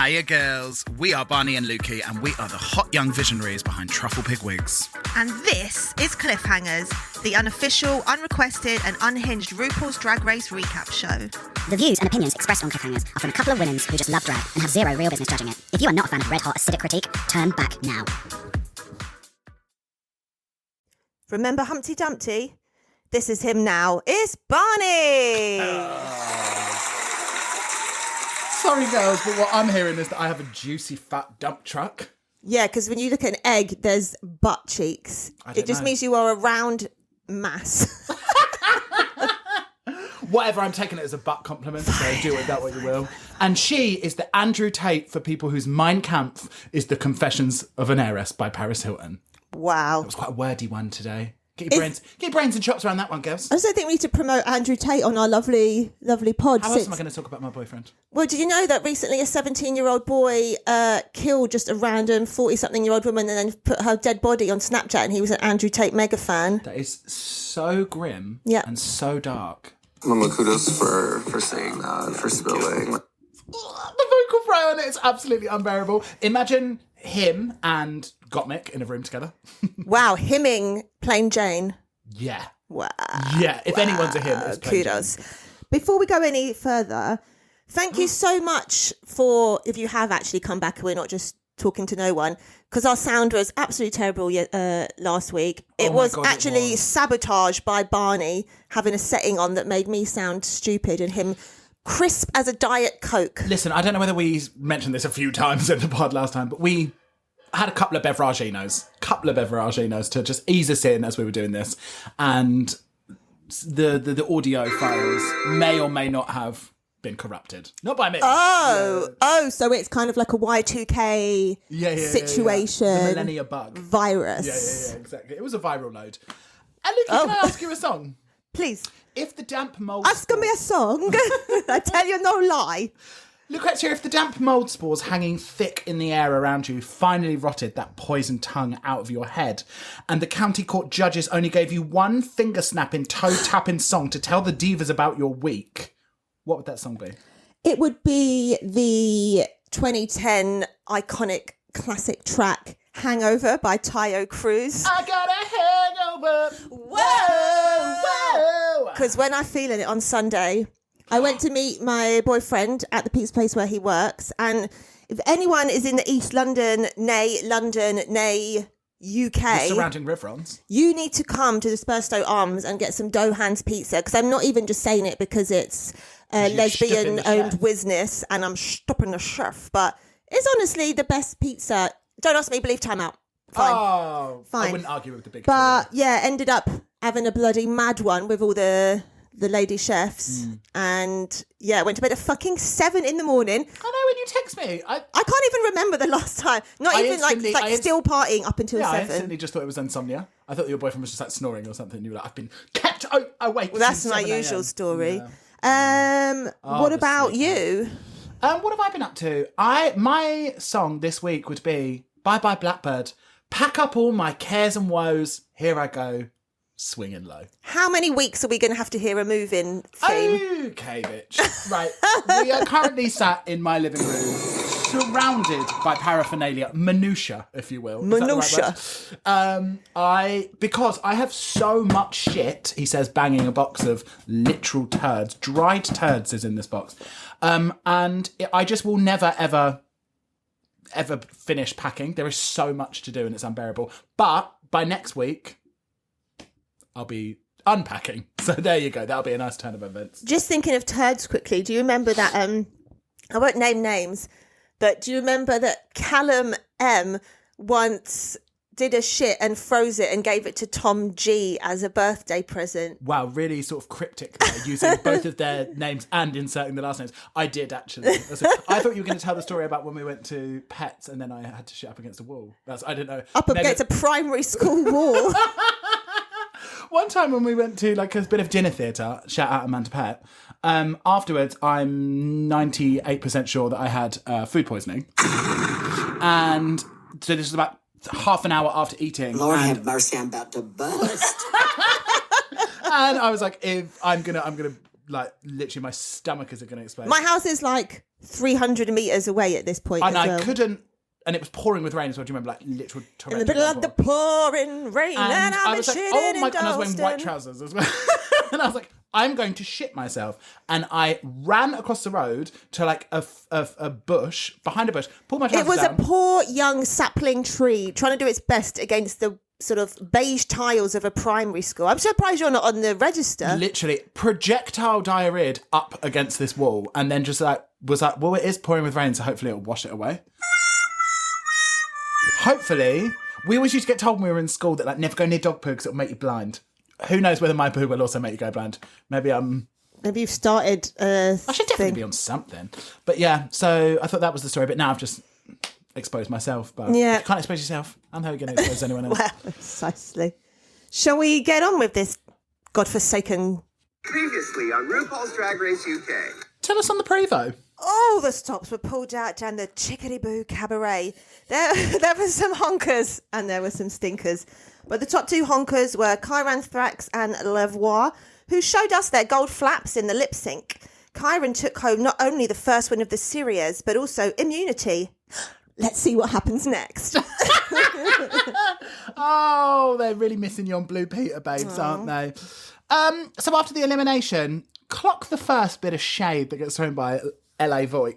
Hiya girls, we are Barney and Lukey and we are the hot young visionaries behind Truffle Pig Wigs. And this is Cliffhangers, the unofficial, unrequested and unhinged RuPaul's Drag Race recap show. The views and opinions expressed on Cliffhangers are from a couple of women who just love drag and have zero real business judging it. If you are not a fan of red-hot acidic critique, turn back now. Remember Humpty Dumpty? This is him now. It's Barney! Sorry girls, but what I'm hearing is that I have a juicy fat dump truck. Yeah, because when you look at an egg, there's butt cheeks. It just means you are a round mass. Whatever, I'm taking it as a butt compliment, so do with that what you will. And she is the Andrew Tate for people whose Mein Kampf is The Confessions of an Heiress by Paris Hilton. Wow. That was quite a wordy one today. Get your brains and chops around that one, girls. I also think we need to promote Andrew Tate on our lovely pod. How else am I going to talk about my boyfriend? Well, did you know that recently a 17-year-old boy killed just a random 40-something-year-old woman and then put her dead body on Snapchat, and he was an Andrew Tate mega fan? That is so grim and so dark. Mama, kudos for saying that, for spilling. The vocal fry on it is absolutely unbearable. Imagine him and Gottmik in a room together. Wow, hymning Plain Jane. Yeah. Wow. Yeah, if anyone's a him, it's Plain kudos. Jane. Before we go any further, thank you so much for, if you have actually come back and we're not just talking to no one, because our sound was absolutely terrible last week. It was actually sabotaged by Barney having a setting on that made me sound stupid and him crisp as a Diet Coke. Listen, I don't know whether we mentioned this a few times in the pod last time, but we had a couple of beveraginos to just ease us in as we were doing this. And the audio files may or may not have been corrupted. Not by me. So it's kind of like a Y2K situation. The millennia bug. Virus. Yeah, exactly. It was a viral load. And Luke, can I ask you a song? Please. If the damp mold... Ask me a song. I tell you no lie. Lucrezia, if the damp mould spores hanging thick in the air around you finally rotted that poisoned tongue out of your head, and the county court judges only gave you one finger-snapping, toe-tapping song to tell the divas about your week, what would that song be? It would be the 2010 iconic classic track, Hangover by Tayo Cruz. I got a hangover. Whoa. Because when I'm feeling it on Sunday, I went to meet my boyfriend at the pizza place where he works. And if anyone is in the East London, nay UK, the surrounding riverons, you need to come to the Spurstow Arms and get some dough hands pizza. Because I'm not even just saying it because it's a lesbian-owned business and I'm stopping the chef. But it's honestly the best pizza. Don't ask me, believe time out. Fine. Oh, fine. I wouldn't argue with the big But yeah, ended up having a bloody mad one with all the lady chefs. And yeah, went to bed at fucking 7 a.m. I know, when you text me. I can't even remember the last time. Not even still partying up until 7. I instantly just thought it was insomnia. I thought your boyfriend was just like snoring or something. You were like, I've been kept awake. Well, that's my usual story. Yeah. What about you? What have I been up to? My song this week would be Bye Bye Blackbird. Pack up all my cares and woes. Here I go, swinging low. How many weeks are we going to have to hear a move-in theme? Okay, bitch. Right. We are currently sat in my living room, surrounded by paraphernalia, minutiae, if you will. Minutiae. Because I have so much shit, he says, banging a box of literal turds. Dried turds is in this box. And I just will never, ever finish packing. There is so much to do and it's unbearable. But by next week, I'll be unpacking. So there you go. That'll be a nice turn of events. Just thinking of turds quickly. Do you remember that? I won't name names, but do you remember that Callum M once did a shit and froze it and gave it to Tom G as a birthday present? Wow, really sort of cryptic there, using both of their names and inserting the last names. I did, actually. I thought you were going to tell the story about when we went to Pets and then I had to shit up against a wall. I didn't know. Against a primary school wall. One time when we went to like a bit of dinner theatre, shout out Amanda Pett, afterwards I'm 98% sure that I had food poisoning. And so this was about half an hour after eating. Lord have mercy, I'm about to bust. And I was like, if I'm gonna like literally my stomach is gonna explode. My house is like 300 metres away at this point. And as I well. couldn't, and it was pouring with rain as well. Do you remember, like, literal In the middle of the pouring rain, and I I'm was like, shitting oh my god, in and I was wearing white Dalston. trousers as well. And I was like, I'm going to shit myself. And I ran across the road to like a bush, behind a bush, pulled my trousers It was down. a poor young sapling tree trying to do its best against the sort of beige tiles of a primary school. I'm surprised you're not on the register. Literally projectile diarrheaed up against this wall, and then just like was like, well, it is pouring with rain, so hopefully it'll wash it away. Hopefully. We always used to get told when we were in school that like never go near dog poo because it'll make you blind. Who knows whether my poo will also make you go blind? Maybe Maybe you've started I should definitely be on something. But yeah, so I thought that was the story. But now I've just exposed myself. But Yeah. if you can't expose yourself, I'm how are you going to expose anyone else? Well, precisely. Shall we get on with this godforsaken... Previously on RuPaul's Drag Race UK. Tell us on the Prevo. All the stops were pulled out down the Chickadee Boo Cabaret. There were some honkers and there were some stinkers. But the top two honkers were Kyran Thrax and Levois, who showed us their gold flaps in the lip sync. Kyran took home not only the first win of the series, but also immunity. Let's see what happens next. Oh, they're really missing you on Blue Peter, babes, aren't they? So after the elimination, clock the first bit of shade that gets thrown by LA Voix.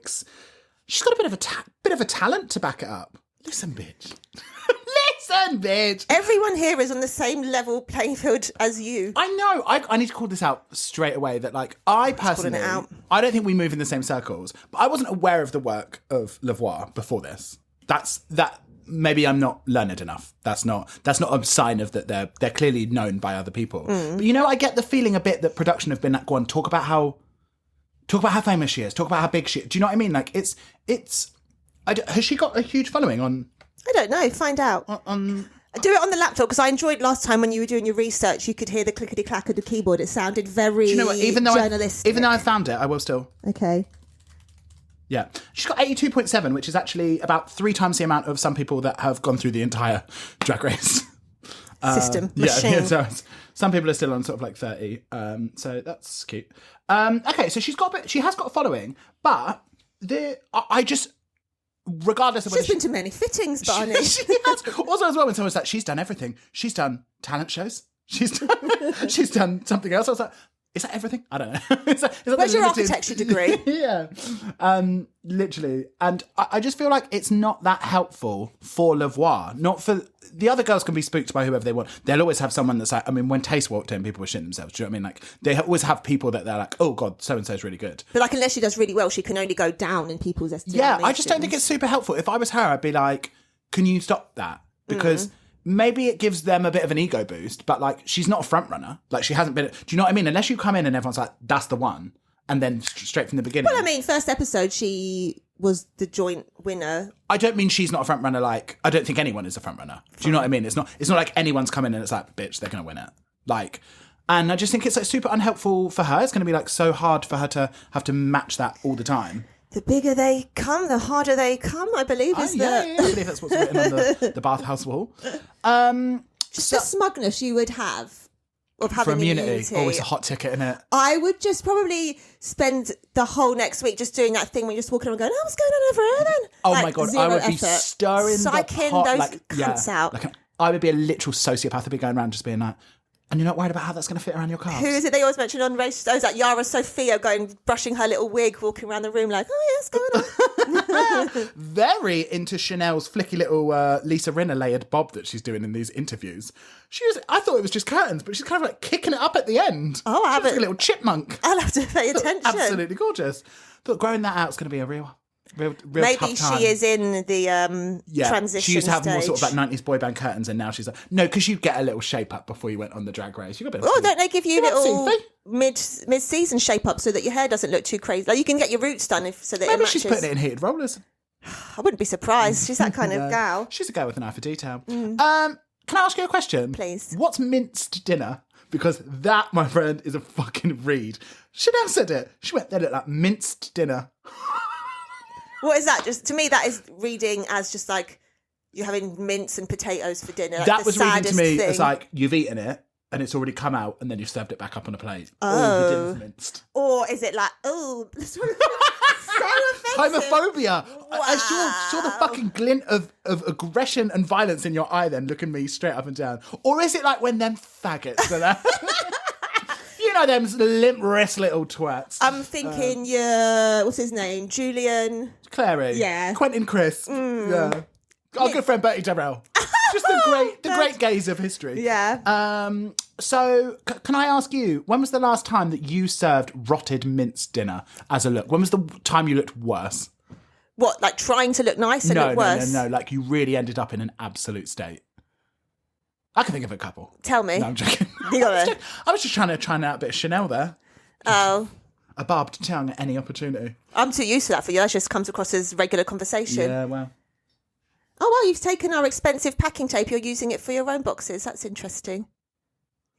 She's got a bit of a talent to back it up. Listen, bitch. Listen, bitch. Everyone here is on the same level playing field as you. I know. I need to call this out straight away that, like, I personally, it out. I don't think we move in the same circles, but I wasn't aware of the work of Levois before this. That maybe I'm not learned enough. That's not a sign of that they're clearly known by other people. But you know, I get the feeling a bit that production have been like, go on, talk about how famous she is, talk about how big she is. Do you know what I mean? Like, has she got a huge following on? I don't know. Find out. Do it on the laptop, because I enjoyed last time when you were doing your research, you could hear the clickety-clack of the keyboard. It sounded very Do you know what? Even though journalistic. I found it, I will still. Okay. Yeah. She's got 82.7, which is actually about 3 times the amount of some people that have gone through the entire Drag Race System. Machine. Yeah, so some people are still on sort of like 30. So that's cute. Okay, so she has got a following, but I just, regardless of whether She's been to many fittings, Barney. she has. Also, as well, when someone's like, she's done everything. She's done talent shows. She's done something else. I was like, is that everything? I don't know. Is that Where's the your limited- architecture degree? Yeah. Literally. And I just feel like it's not that helpful for Levois. Not for... The other girls can be spooked by whoever they want. They'll always have someone that's like... I mean, when Taste walked in, people were shitting themselves. Do you know what I mean? Like, they always have people that they're like, oh, God, so-and-so is really good. But like, unless she does really well, she can only go down in people's estimation. Yeah, I just don't think it's super helpful. If I was her, I'd be like, can you stop that? Because... Maybe it gives them a bit of an ego boost, but like, she's not a front runner. Like, she hasn't been. Do you know what I mean? Unless you come in and everyone's like, "That's the one," and then straight from the beginning. Well, I mean, first episode, she was the joint winner. I don't mean she's not a front runner. Like, I don't think anyone is a front runner. Do you know what I mean? It's not like anyone's come in and it's like, bitch, they're gonna win it. Like, and I just think it's like super unhelpful for her. It's gonna be like so hard for her to have to match that all the time. The bigger they come, the harder they come, I believe, is I believe that's what's written on the bathhouse wall. just the smugness you would have of having For immunity. Oh, it's a hot ticket, isn't it? I would just probably spend the whole next week just doing that thing when you're just walking around going, oh, what's going on over here then? Oh Like, my God, zero I would be effort. stirring Psyching the pot. those Like, cunts out. Like I would be a literal sociopath. I'd be going around just being like, and you're not worried about how that's going to fit around your calves? Who is it they always mention on race shows? Like Yara Sophia brushing her little wig, walking around the room like, oh, yeah, what's going on? Very into Chanel's flicky little Lisa Rinna layered bob that she's doing in these interviews. I thought it was just curtains, but she's kind of like kicking it up at the end. Oh, I She's like haven't- a little chipmunk. I'll have to pay attention. Absolutely gorgeous. Thought growing that out is going to be a real Maybe tough time. she is in the transition She used to have more sort of stage. like 90s boy band curtains, and now she's like, no, because you get a little shape up before you went on the Drag Race. You got a bit of Oh, don't they give you got little Sophie? mid-season shape up so that your hair doesn't look too crazy? Like you can get your roots done so that it Maybe matches. she's putting it in heated rollers. I wouldn't be surprised. She's that kind of No. gal. She's a girl with an eye for detail. Can I ask you a question? Please. What's minced dinner? Because that, my friend, is a fucking read. Chanel said it. She went, they look like minced dinner. What is that? Just to me, that is reading as just like you're having mince and potatoes for dinner. Like That the was reading to saddest me thing. as like, you've eaten it, and it's already come out, and then you've served it back up on a plate. Oh. the dinner's minced. Or is it like, oh, Homophobia. I saw the fucking glint of aggression and violence in your eye then, looking me straight up and down. Or is it like when them faggots are there? You know, them limp wrist little twats. I'm thinking, what's his name? Julian. Clary. Yeah. Quentin Crisp. Yeah. Our good friend Bertie Darrell. Just the great gaze of history. Yeah. So, can I ask you, when was the last time that you served rotted mince dinner as a look? When was the time you looked worse? What, like trying to look nice and look worse? No. Like you really ended up in an absolute state. I can think of a couple. Tell me. No, I'm joking. I was just trying out a bit of Chanel there. Oh. A barbed tongue at any opportunity. I'm too used to that for you. That just comes across as regular conversation. Yeah, well. Oh, well, you've taken our expensive packing tape. You're using it for your own boxes. That's interesting.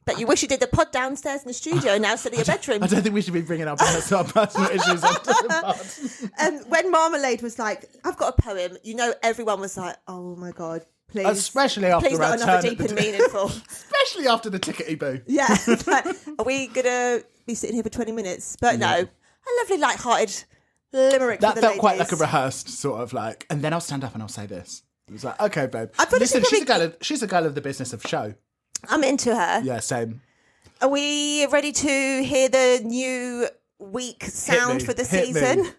But you wish you did the pod downstairs in the studio now instead of your bedroom. I don't think we should be bringing our personal issues onto the pod. When Marmalade was like, I've got a poem, you know, everyone was like, oh my God, please. Especially after please not another deep and meaningful. Especially after the tickety boo. Yeah. Like, are we going to be sitting here for 20 minutes? But no, a lovely light-hearted limerick That for the felt quite ladies. like a rehearsed sort of like, and then I'll stand up and I'll say this. It was like, okay, babe. Listen, she's a girl of the business of show. I'm into her. Yeah, same. Are we ready to hear the new week sound for the season? Okay,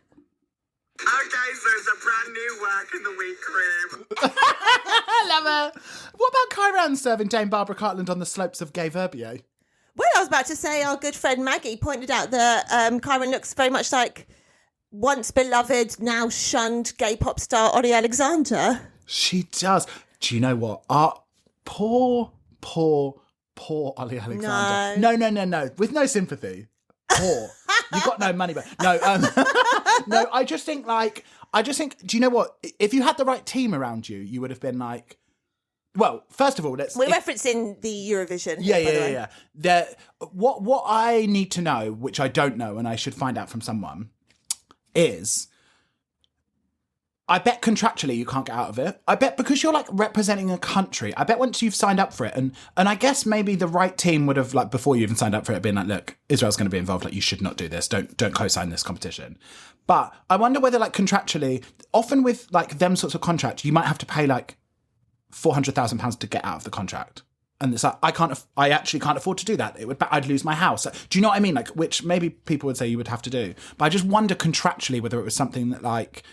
so it's a brand new work in the week cream. I love her. What about Kyran serving Dame Barbara Cartland on the slopes of Gay Verbier? Well, I was about to say our good friend Maggie pointed out that Kyran looks very much like once beloved, now shunned gay pop star Ollie Alexander. She does. Do you know what? Our poor Ollie Alexander. No. With no sympathy. Poor. You got no money, but no. No. I just think. Do you know what? If you had the right team around you, you would have been like. Well, first of all, we're referencing the Eurovision. Yeah. What I need to know, which I don't know, and I should find out from someone, is. I bet contractually you can't get out of it. I bet because you're like representing a country. I bet once you've signed up for it, and I guess maybe the right team would have like before you even signed up for it, been like, look, Israel's going to be involved. Like you should not do this. Don't co-sign this competition. But I wonder whether like contractually, often with like them sorts of contracts, you might have to pay like £400,000 to get out of the contract. And it's like I actually can't afford to do that. I'd lose my house. Do you know what I mean? Like which maybe people would say you would have to do. But I just wonder contractually whether it was something that like.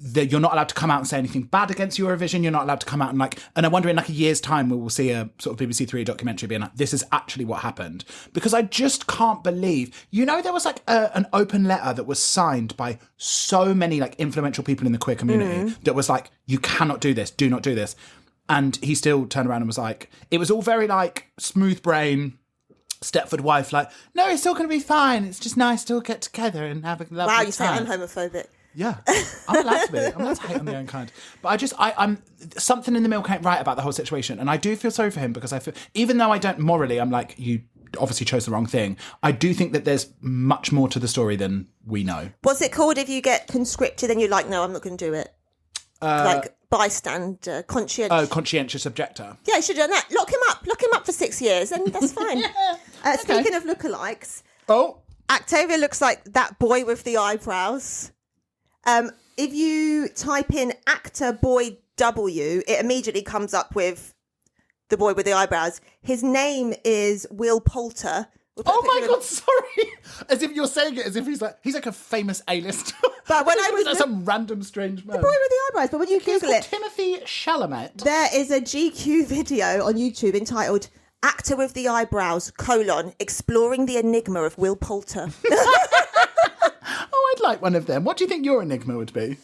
That you're not allowed to come out and say anything bad against Eurovision. You're not allowed to come out and and I wonder in like a year's time we will see a sort of BBC Three documentary being like, this is actually what happened. Because I just can't believe, there was like an open letter that was signed by so many like influential people in the queer community that was like, you cannot do this, do not do this. And he still turned around and was like, it was all very like smooth brain, Stepford wife, like, no, it's all going to be fine. It's just nice to all get together and have a lovely time. Wow, you say I'm homophobic. Yeah, I'm allowed to be. I'm allowed to hate on the own kind. But I'm something in the milk ain't right about the whole situation. And I do feel sorry for him because I feel, even though I don't morally, I'm like, you obviously chose the wrong thing. I do think that there's much more to the story than we know. What's it called if you get conscripted and you're like, no, I'm not going to do it? Like bystander, conscientious. Oh, conscientious objector. Yeah, you should have done that. Lock him up for 6 years and that's fine. Speaking of lookalikes. Oh. Octavia looks like that boy with the eyebrows. If you type in actor boy W, it immediately comes up with the boy with the eyebrows. His name is Will Poulter. Oh my God, sorry. As if you're saying it as if he's like a famous A-lister. But when I was like some random strange man. The boy with the eyebrows, but when you Google it, Timothy Chalamet. There is a GQ video on YouTube entitled Actor with the Eyebrows, exploring the enigma of Will Poulter. I'd like one of them. What do you think your enigma would be?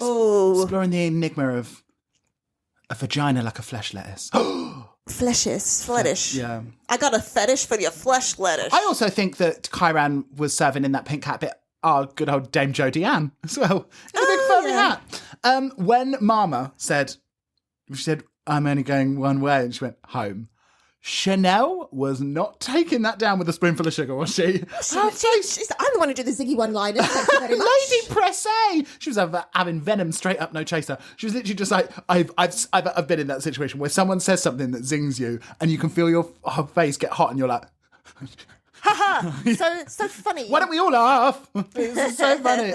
Oh. Exploring the enigma of a vagina like a flesh lettuce. Fetish. Yeah. I got a fetish for your flesh lettuce. I also think that Kyran was serving in that pink hat bit our good old Dame Jodie Ann as well. In a big furry hat. When Mama said, I'm only going one way, and she went, home. Chanel was not taking that down with a spoonful of sugar, was she? I'm the one who did the Ziggy one-liner. Thank you very much. Lady Pressé! She was having venom straight up, no chaser. She was literally just like, I've been in that situation where someone says something that zings you and you can feel her face get hot and you're like, So funny. Why don't we all laugh? It was so funny.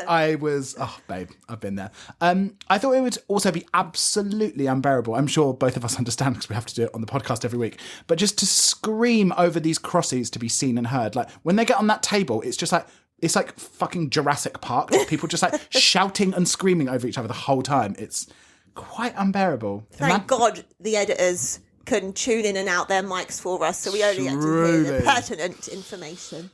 Babe, I've been there. I thought it would also be absolutely unbearable. I'm sure both of us understand because we have to do it on the podcast every week. But just to scream over these crossies to be seen and heard. Like when they get on that table, it's just like, it's like fucking Jurassic Park. People just like shouting and screaming over each other the whole time. It's quite unbearable. Thank God the editors can tune in and out their mics for us, so we only get to hear the pertinent information.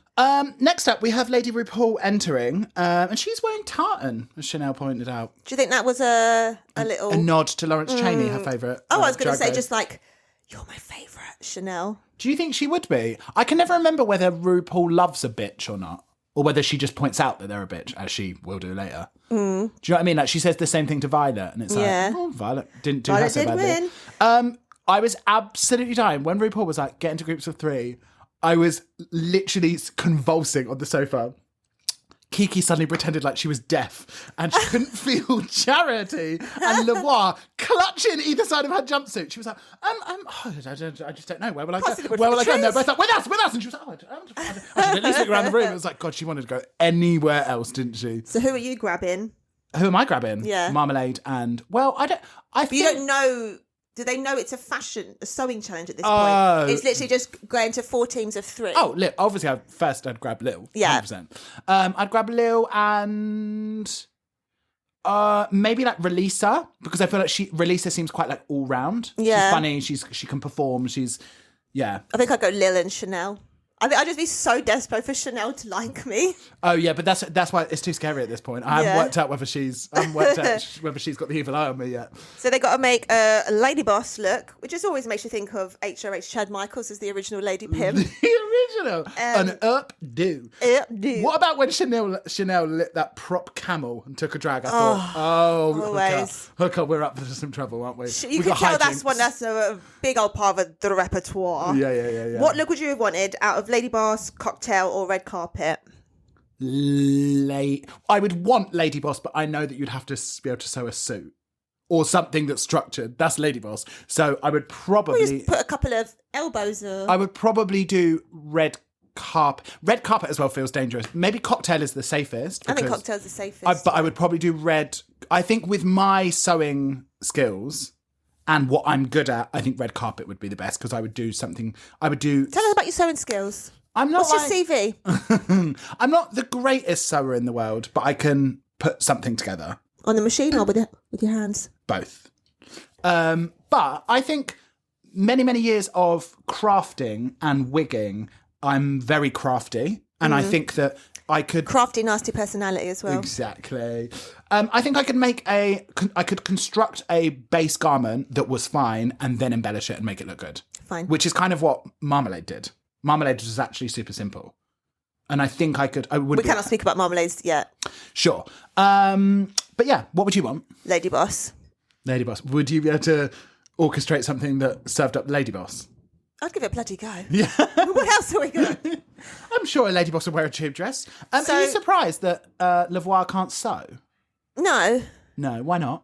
Next up, we have Lady RuPaul entering, and she's wearing tartan, as Chanel pointed out. Do you think that was a little... A nod to Lawrence Chaney, her favourite? Oh, I was going to say just like, you're my favourite, Chanel. Do you think she would be? I can never remember whether RuPaul loves a bitch or not. Or whether she just points out that they're a bitch, as she will do later. Do you know what I mean? Like, she says the same thing to Violet, and it's like, oh, Violet didn't do her so badly. Win. I was absolutely dying. When RuPaul was like, get into groups of 3, I was literally convulsing on the sofa. Kiki suddenly pretended like she was deaf and she couldn't feel Charity and Lavoie clutching either side of her jumpsuit. She was like, I just don't know. Where will I go? Where will I go? And they're both like, with us. And she was like, I should at least look around the room. It was like, God, she wanted to go anywhere else, didn't she? So who are you grabbing? Who am I grabbing? Yeah. Marmalade and, well, I think... You don't know... Do they know it's a sewing challenge at this point? It's literally just going to 4 teams of 3. Oh, Lil. Obviously, I'd grab Lil. Yeah. 100%. I'd grab Lil and maybe like Relisa, because I feel like Relisa seems quite like all round. Yeah. She's funny. She can perform. Yeah. I think I'd go Lil and Chanel. I think I'd just be so desperate for Chanel to like me. Oh yeah, but that's why it's too scary at this point. I haven't worked out whether she's got the evil eye on me yet. So they got to make a Lady Boss look, which just always makes you think of HRH Chad Michaels as the original Lady Pim. The original, an updo. Updo. What about when Chanel lit that prop camel and took a drag? I thought, always. Hooker, we're up for some trouble, aren't we? You can tell that's a big old part of the repertoire. Yeah. What look would you have wanted out of Lady Boss, cocktail, or red carpet? I would want Lady Boss, but I know that you'd have to be able to sew a suit or something that's structured. That's Lady Boss. So I would probably just put a couple of elbows. I would probably do red carpet. Red carpet as well feels dangerous. Maybe cocktail is the safest. I think cocktail's the safest. But I would probably do red. I think with my sewing skills and what I'm good at, I think red carpet would be the best because I would do something. Tell us about your sewing skills. What's your CV? I'm not the greatest sewer in the world, but I can put something together. On the machine or with your hands? Both. But I think many, many years of crafting and wigging, I'm very crafty. And I think that I could... Crafty, nasty personality as well. Exactly. I think I could construct a base garment that was fine and then embellish it and make it look good. Fine. Which is kind of what Marmalade did. Marmalade was actually super simple. And I think we cannot speak about marmalades yet. Sure. But yeah, what would you want? Lady Boss. Lady Boss. Would you be able to orchestrate something that served up Lady Boss? I'd give it a bloody go. Yeah. What else are we going to do? I'm sure a Lady Boss would wear a tube dress. Are you surprised that Lavoie can't sew? No. No, why not?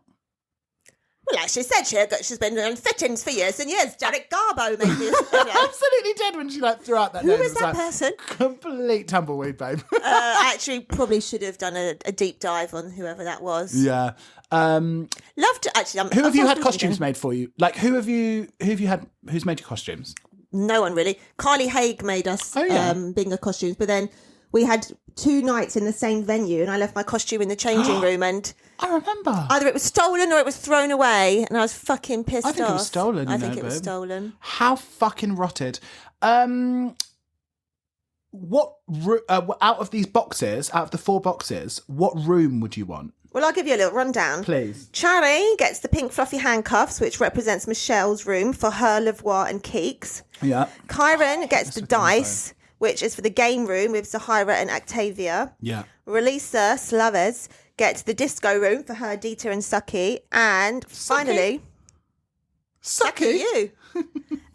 Well, like she said, she's been doing fittings for years and years. Janet Garbo made me. Absolutely did when she threw out that name. Who is that person? Complete tumbleweed, babe. I actually probably should have done a deep dive on whoever that was. Yeah. Love to actually. Who have you had costumes made for you? Like who have you had? Who's made your costumes? No one really. Carly Haig made us bingo costumes, but then we had 2 nights in the same venue, and I left my costume in the changing room, and I remember either it was stolen or it was thrown away, and I was fucking pissed off. I think it was stolen. I think it was stolen. How fucking rotted. What out of these boxes, out of the 4 boxes, what room would you want? Well, I'll give you a little rundown. Please. Chari gets the pink fluffy handcuffs, which represents Michelle's room for her, Lavoie and Keeks. Yeah. Kyron gets the dice, which is for the game room with Zahira and Octavia. Yeah. Relisa Slavez gets the disco room for her, Dita and Suki. And finally... Suki? You.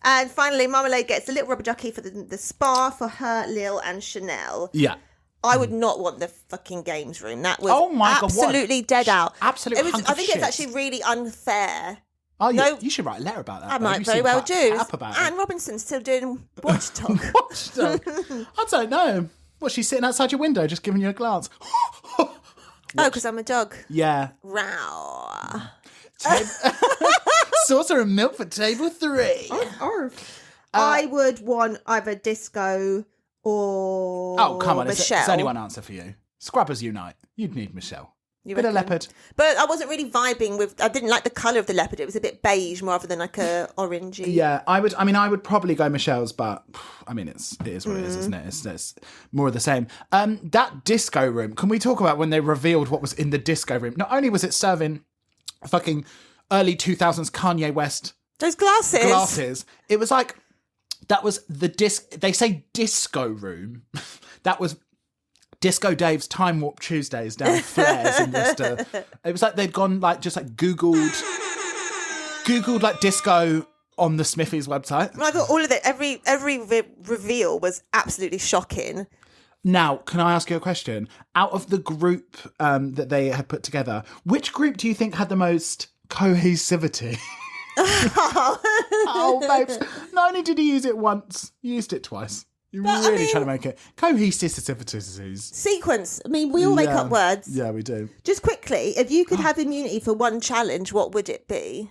And finally, Marmalade gets the little rubber ducky for the spa for her, Lil and Chanel. Yeah. I would not want the fucking games room. That was God, absolutely dead out. Absolutely. I think it's actually really unfair Oh, No. you should write a letter about that. I though. might You very seem well quite do. up about Anne it. Robinson's still doing Watchdog. Watchdog. I don't know. What, she's sitting outside your window just giving you a glance? Oh, because I'm a dog. Yeah. Row. Saucer and milk for table 3. I would want either Disco or Oh, come on. Michelle. It's only one answer for you. Scrubbers unite. You'd need Michelle. You Bit of reckon? leopard. But I wasn't really vibing with. I didn't like the colour of the leopard. It was a bit beige rather than like a orangey. Yeah, I would probably go Michelle's, but I mean, it is what it is, isn't it? It's more of the same. That disco room. Can we talk about when they revealed what was in the disco room? Not only was it serving fucking early 2000s Kanye West Those glasses. it was like that was the They say disco room. That was Disco Dave's Time Warp Tuesdays down Flares in Worcester. It was like they'd gone like just like Googled like disco on the Smithies website. I thought all of it, every reveal was absolutely shocking. Now, can I ask you a question? Out of the group that they had put together, which group do you think had the most cohesivity? Oh, babes. Not only did he use it once, he used it twice. You're really trying to make it. Cohesivities. Sequence. I mean, we all make up words. Yeah, we do. Just quickly, if you could have immunity for one challenge, what would it be?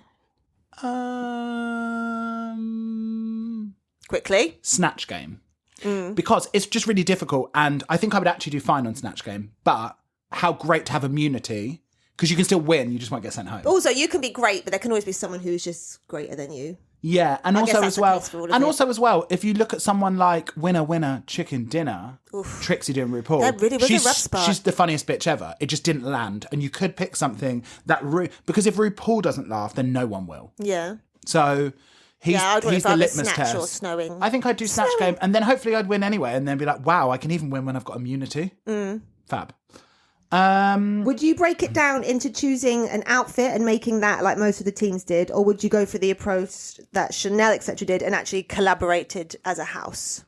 Quickly. Snatch Game. Because it's just really difficult, and I think I would actually do fine on Snatch Game, but how great to have immunity, because you can still win, you just won't get sent home. Also, you can be great, but there can always be someone who's just greater than you. Yeah, and I also guess as that's well, the case for all of it. if you look at someone like Winner Winner Chicken Dinner, Trixie doing RuPaul, That really was a rough spot. She's the funniest bitch ever. It just didn't land, and you could pick something that because if RuPaul doesn't laugh, then no one will. Yeah. So he's I'd want he's to the either litmus Snatch test. or Snowing. I think I'd do Snatch Game, and then hopefully I'd win anyway, and then be like, wow, I can even win when I've got immunity. Fab. Would you break it down into choosing an outfit and making that like most of the teams did, or would you go for the approach that Chanel etc. did and actually collaborated as a house?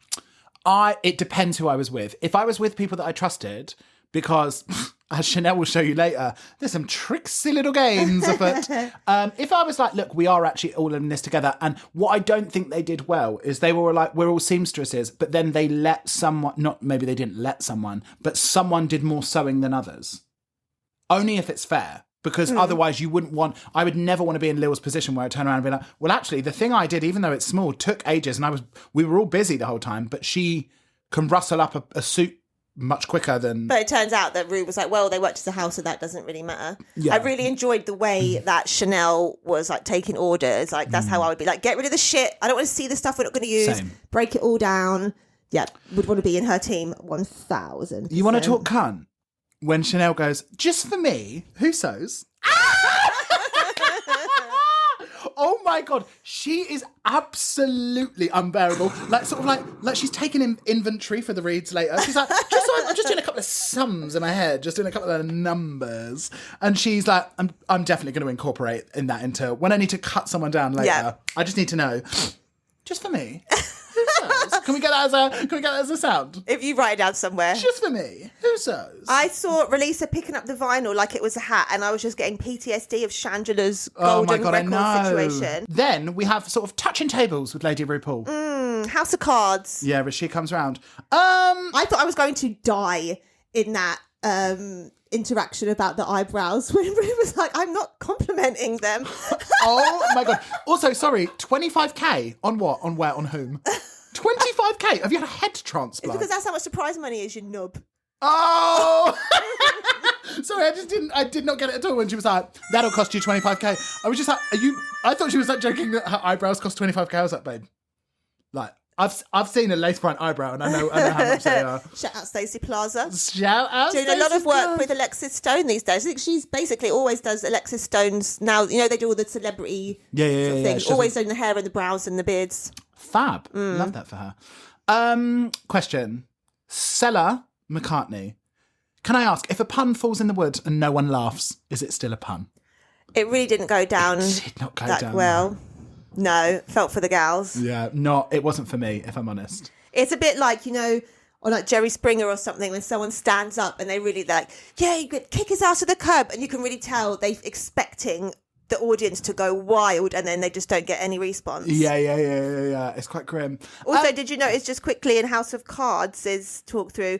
It depends who I was with. If I was with people that I trusted, because as Chanel will show you later, there's some tricksy little games afoot. If I was like, look, we are actually all in this together, and what I don't think they did well is they were like, we're all seamstresses, but then they let someone, not maybe they didn't let someone, but someone did more sewing than others. Only if it's fair. Because otherwise I would never want to be in Lil's position where I turn around and be like, well, actually, the thing I did, even though it's small, took ages, and we were all busy the whole time, but she can rustle up a suit much quicker than... But it turns out that Rue was like, well, they worked as a house, so that doesn't really matter. Yeah. I really enjoyed the way that Chanel was like taking orders. Like, that's how I would be like, get rid of the shit. I don't want to see the stuff we're not going to use. Same. Break it all down. Yeah, would want to be in her team 1,000%. You want to talk cunt? When Chanel goes, just for me, who sews? Oh my God, she is absolutely unbearable. Like she's taking inventory for the reads later. She's like, I'm just doing a couple of sums in my head, just doing a couple of numbers. And she's like, I'm definitely going to incorporate in that into when I need to cut someone down later. Yeah. I just need to know, just for me. Who sews? Can we get that as a sound? If you write it down somewhere. Just for me. Who sews? I saw Relisa picking up the vinyl like it was a hat, and I was just getting PTSD of Chandler's golden record situation. Then we have sort of touching tables with Lady RuPaul. House of Cards. Yeah, but she comes round. I thought I was going to die in that interaction about the eyebrows when Rue was like, I'm not complimenting them. Oh my God. Also, sorry, 25k on what? On where? On whom? 25k? Have you had a head It's transplant? because that's how much the prize money is, you nub. Oh! Sorry, I did not get it at all when she was like, that'll cost you 25k. I was just like, I thought she was like joking that her eyebrows cost 25k. I was like, babe, like, I've seen a lace front eyebrow and I know how much they are. Shout out Stacey Plaza. Shout out Doing a lot of work with Alexis Stone these days. I think she's basically always does Alexis Stone's now. You know, they do all the celebrity sort of things. She Always doing the hair and the brows and the beards. Fab. Love that for her. Question. Stella McCartney. Can I ask, if a pun falls in the wood and no one laughs, is it still a pun? It really didn't go down It did not go that down well. No, felt for the gals. Yeah, it wasn't for me, if I'm honest. It's a bit like, you know, or like Jerry Springer or something, when someone stands up and they really like, yeah, you could kick his ass to the curb, and you can really tell they're expecting the audience to go wild, and then they just don't get any response. Yeah. It's quite grim. Also, did you notice just quickly in House of Cards is talk through?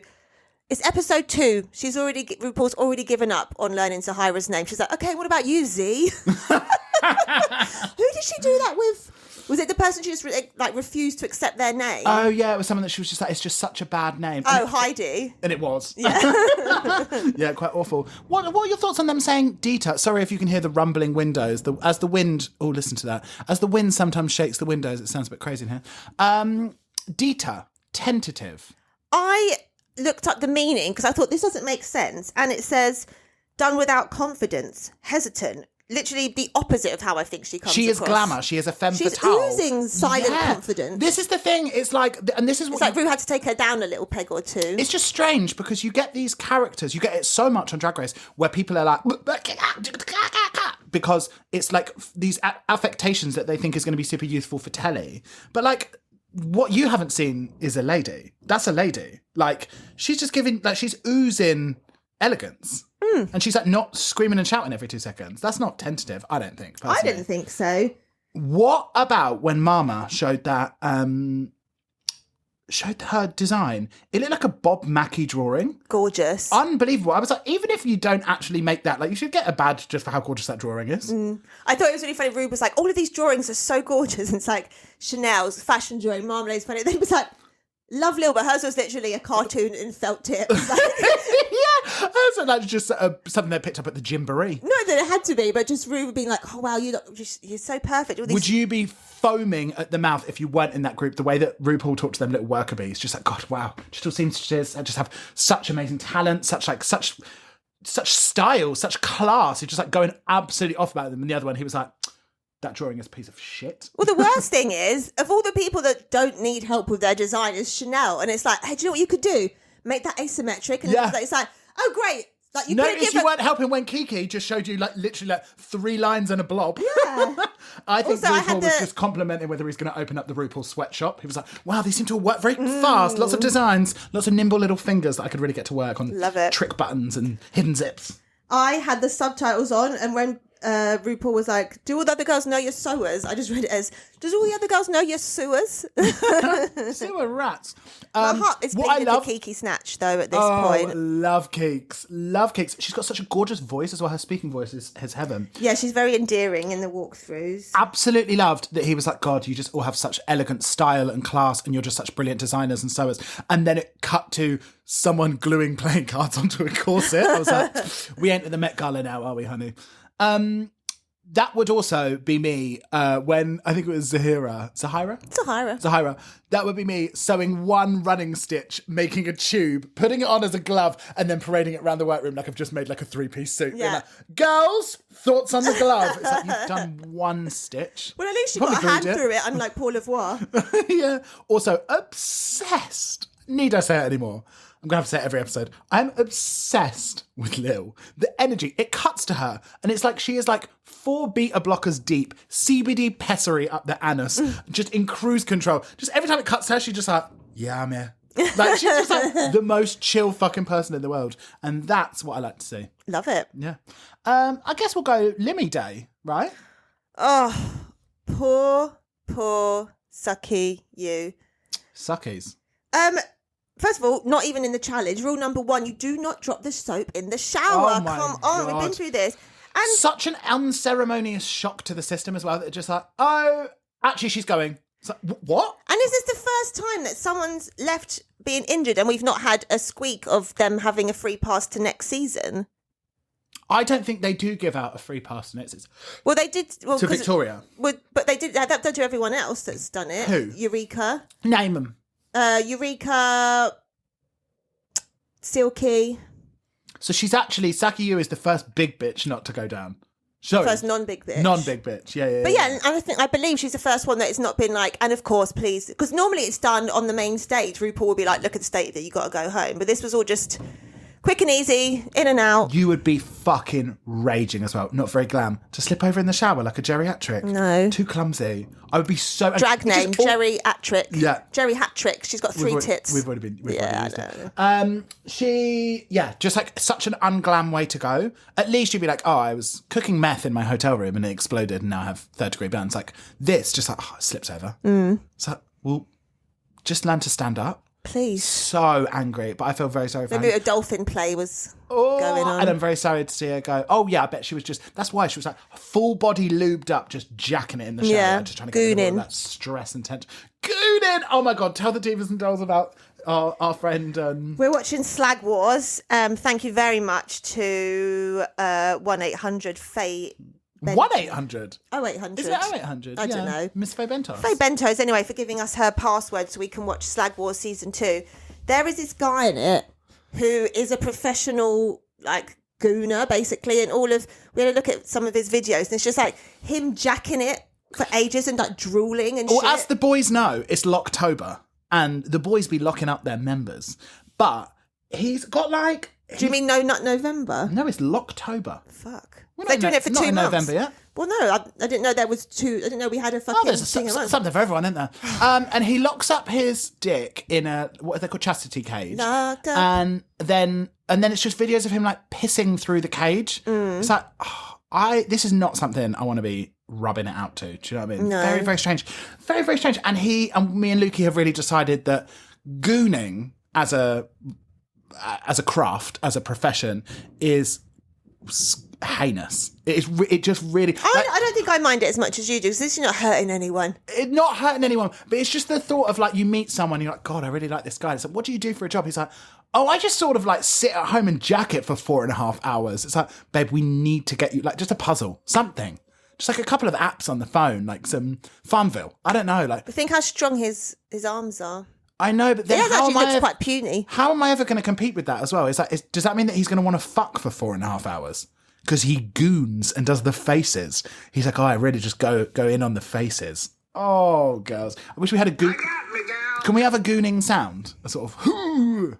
It's episode 2. RuPaul's already given up on learning Sahira's name. She's like, okay, what about you, Z? Who did she do that with? Was it the person she just refused to accept their name? Oh yeah, it was someone that she was just like, it's just such a bad name. Heidi. And it was. Yeah. Yeah, quite awful. What are your thoughts on them saying Dita? Sorry if you can hear the rumbling windows. As the wind, listen to that. As the wind sometimes shakes the windows, it sounds a bit crazy in here. Dita, tentative. I looked up the meaning because I thought this doesn't make sense. And it says, done without confidence, hesitant. Literally the opposite of how I think she comes across. She is glamour. She is a femme She's fatale. oozing silent confidence. This is the thing. It's like, and this is what... It's like Rue had to take her down a little peg or two. It's just strange because you get these characters, you get it so much on Drag Race where people are like... Because it's like these affectations that they think is going to be super useful for telly. But like, what you haven't seen is a lady. That's a lady. Like, she's just giving... Like, she's oozing elegance. And she's like not screaming and shouting every 2 seconds. That's not tentative, I don't think. Personally. I didn't think so. What about when Mama showed that, showed her design? It looked like a Bob Mackie drawing. Gorgeous. Unbelievable. I was like, even if you don't actually make that, like you should get a badge just for how gorgeous that drawing is. I thought it was really funny. Rue was like, all of these drawings are so gorgeous. And it's like Chanel's fashion drawing, Marmalade's funny. Then it was like, lovely, but hers was literally a cartoon in felt tips. Like, yeah, so that's just something they picked up at the Gymboree. No, that it had to be, but just Rue being like, oh wow, you're so perfect. Would you be foaming at the mouth if you weren't in that group? The way that RuPaul talked to them little worker bees, just like, God, wow, just all seems to just have such amazing talent, such style, such class. You're just like going absolutely off about them. And the other one, he was like, that drawing is a piece of shit. Well, the worst thing is, of all the people that don't need help with their design is Chanel. And it's like, hey, do you know what you could do? Make that asymmetric. And it's like, oh, great. Like, you notice you weren't helping when Kiki just showed you like literally like 3 lines and a blob. Yeah. I think RuPaul was just complimenting whether he's going to open up the RuPaul sweatshop. He was like, wow, these seem to work very fast. Lots of designs, lots of nimble little fingers that I could really get to work on. Love it. Trick buttons and hidden zips. I had the subtitles on, and when RuPaul was like, do all the other girls know you're sewers? I just read it as, does all the other girls know you're sewers? Sewer rats. My heart is beating for Kiki Snatch, though, at this point. Love Keeks. Love Keeks. She's got such a gorgeous voice as well. Her speaking voice is heaven. Yeah, she's very endearing in the walkthroughs. Absolutely loved that he was like, God, you just all have such elegant style and class and you're just such brilliant designers and sewers. And then it cut to someone gluing playing cards onto a corset. I was like, we ain't at the Met Gala now, are we, honey? That would also be me when, I think it was Zahira. That would be me sewing one running stitch, making a tube, putting it on as a glove, and then parading it around the workroom like I've just made like a 3-piece suit. Yeah. Like, girls, thoughts on the glove? It's like, you've done one stitch. Well, at least you got a hand through it, unlike Paul Lavoie. Yeah. Also, obsessed. Need I say it anymore? I'm going to have to say it every episode. I'm obsessed with Lil. The energy, it cuts to her. And it's like she is like 4 beta blockers deep, CBD pessary up the anus, just in cruise control. Just every time it cuts to her, she's just like, yeah, I'm here. Like, she's just like the most chill fucking person in the world. And that's what I like to see. Love it. Yeah. I guess we'll go Limmy Day, right? Oh, poor Sucky you. Suckies. First of all, not even in the challenge. Rule number 1, you do not drop the soap in the shower. Oh my Come on, God. we've been through this. And such an unceremonious shock to the system as well. That just like, oh, actually she's going. It's like, what? And is this the first time that someone's left being injured and we've not had a squeak of them having a free pass to next season? I don't think they do give out a free pass to it. Well, they did. Well, to Victoria. But they did that to everyone else that's done it. Who? Eureka. Name them. Eureka, Silky. So she's actually, Saki Yu is the first big bitch not to go down. Sorry. First non-big bitch. Non-big bitch, yeah. But yeah, and I believe she's the first one that it's not been like, and of course, please, because normally it's done on the main stage. RuPaul will be like, look at the state that you got to go home. But this was all just, Quick and easy, in and out. You would be fucking raging as well. Not very glam. To slip over in the shower like a geriatric. No. Too clumsy. I would be so... Drag name, geriatric. Yeah. Jerry Hat-trick. She's got 3 tits. We've already been... just like such an unglam way to go. At least you'd be like, oh, I was cooking meth in my hotel room and it exploded and now I have 3rd-degree burns. Like this, just like, it slips over. So, well, just learn to stand up. Please. So angry, but I feel very sorry for her. Maybe a dolphin play was going on. And I'm very sorry to see her go, oh yeah, I bet she was just, that's why she was like full body lubed up, just jacking it in the shower. Yeah, just trying to get rid of all that stress and tension. Gooning! Oh my God, tell the divas and dolls about our friend. We're watching Slag Wars. Thank you very much to 1-800-FAY. 1-800? 0800. Is it 0800? I don't know. Miss Faye Bentos. Faye Bentos, anyway, for giving us her password so we can watch Slag Wars Season 2. There is this guy in it who is a professional, like, gooner, basically, and we had a look at some of his videos, and it's just, like, him jacking it for ages and, like, drooling and shit. Well, as the boys know, it's Locktober, and the boys be locking up their members. But he's got, like... Do you mean not November? No, it's Locktober. Fuck. They're doing it for 2 months. Not in November yet. Well, no, I didn't know there was 2. I didn't know we had a fucking there's thing a month. something for everyone, isn't there? And he locks up his dick in a, what are they called, chastity cage. Locked up. And then it's just videos of him like pissing through the cage. It's like, this is not something I want to be rubbing it out to. Do you know what I mean? No. Very, very strange. Very, very strange. And me and Lukey have really decided that gooning as a craft, as a profession, is heinous. It just really... I don't think I mind it as much as you do, because this is not hurting anyone. It's not hurting anyone, but it's just the thought of like you meet someone, you're like, God, I really like this guy. It's like, what do you do for a job? He's like, oh, I just sort of like sit at home and jack it for 4.5 hours. It's like, babe, we need to get you like just a puzzle, something. Just like a couple of apps on the phone, like some Farmville. I don't know. Like, But think how strong his arms are. I know, but then It actually looks quite puny. How am I ever going to compete with that as well? Does that mean that he's going to want to fuck for 4.5 hours? Because he goons and does the faces. He's like, oh, I really just go in on the faces. Oh, girls. I wish we had a goon. Can we have a gooning sound? A sort of, hoo.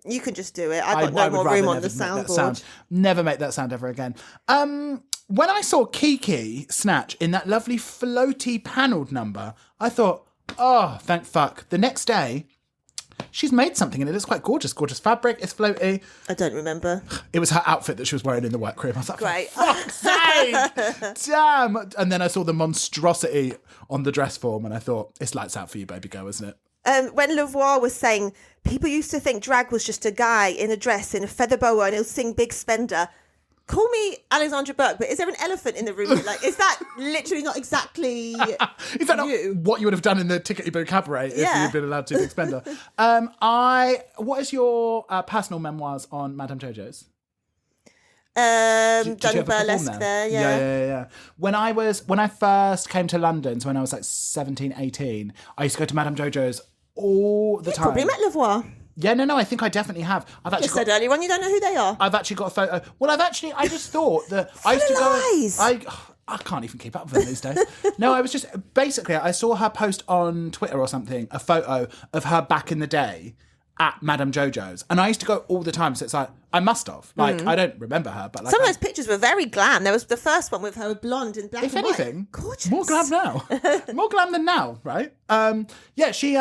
You can just do it. I've got no more room on the soundboard. Never make that sound ever again. When I saw Kiki snatch in that lovely floaty panelled number, I thought, oh, thank fuck. The next day, she's made something and it looks quite gorgeous. Gorgeous fabric, it's floaty. I don't remember. It was her outfit that she was wearing in the workroom. I was like, Great. for fuck's sake! Damn! And then I saw the monstrosity on the dress form and I thought, it's lights out for you, baby girl, isn't it? When Lavoie was saying, people used to think drag was just a guy in a dress, in a feather boa, and he'll sing Big Spender. Call me Alexandra Burke, but is there an elephant in the room? Like, is that literally not exactly Is that not what you would have done in the Tickety Boo Cabaret if you'd been allowed to Big Spender? What is your personal memoirs on Madame Jojo's? Done burlesque there, Yeah. When I first came to London, so when I was like 17, 18, I used to go to Madame Jojo's all the time. Probably met Lavoie. Yeah, no, I think I definitely have. I've actually said earlier on you don't know who they are. I've actually got a photo. Well, I just thought that I used to go. I can't even keep up with them these days. No, I was just basically I saw her post on Twitter or something a photo of her back in the day at Madame Jojo's, and I used to go all the time. So it's like I must have. Like I don't remember her, but like some of those pictures were very glam. There was the first one with her blonde and black. If and anything, white. Gorgeous. More glam now. More glam than now, right? Yeah, she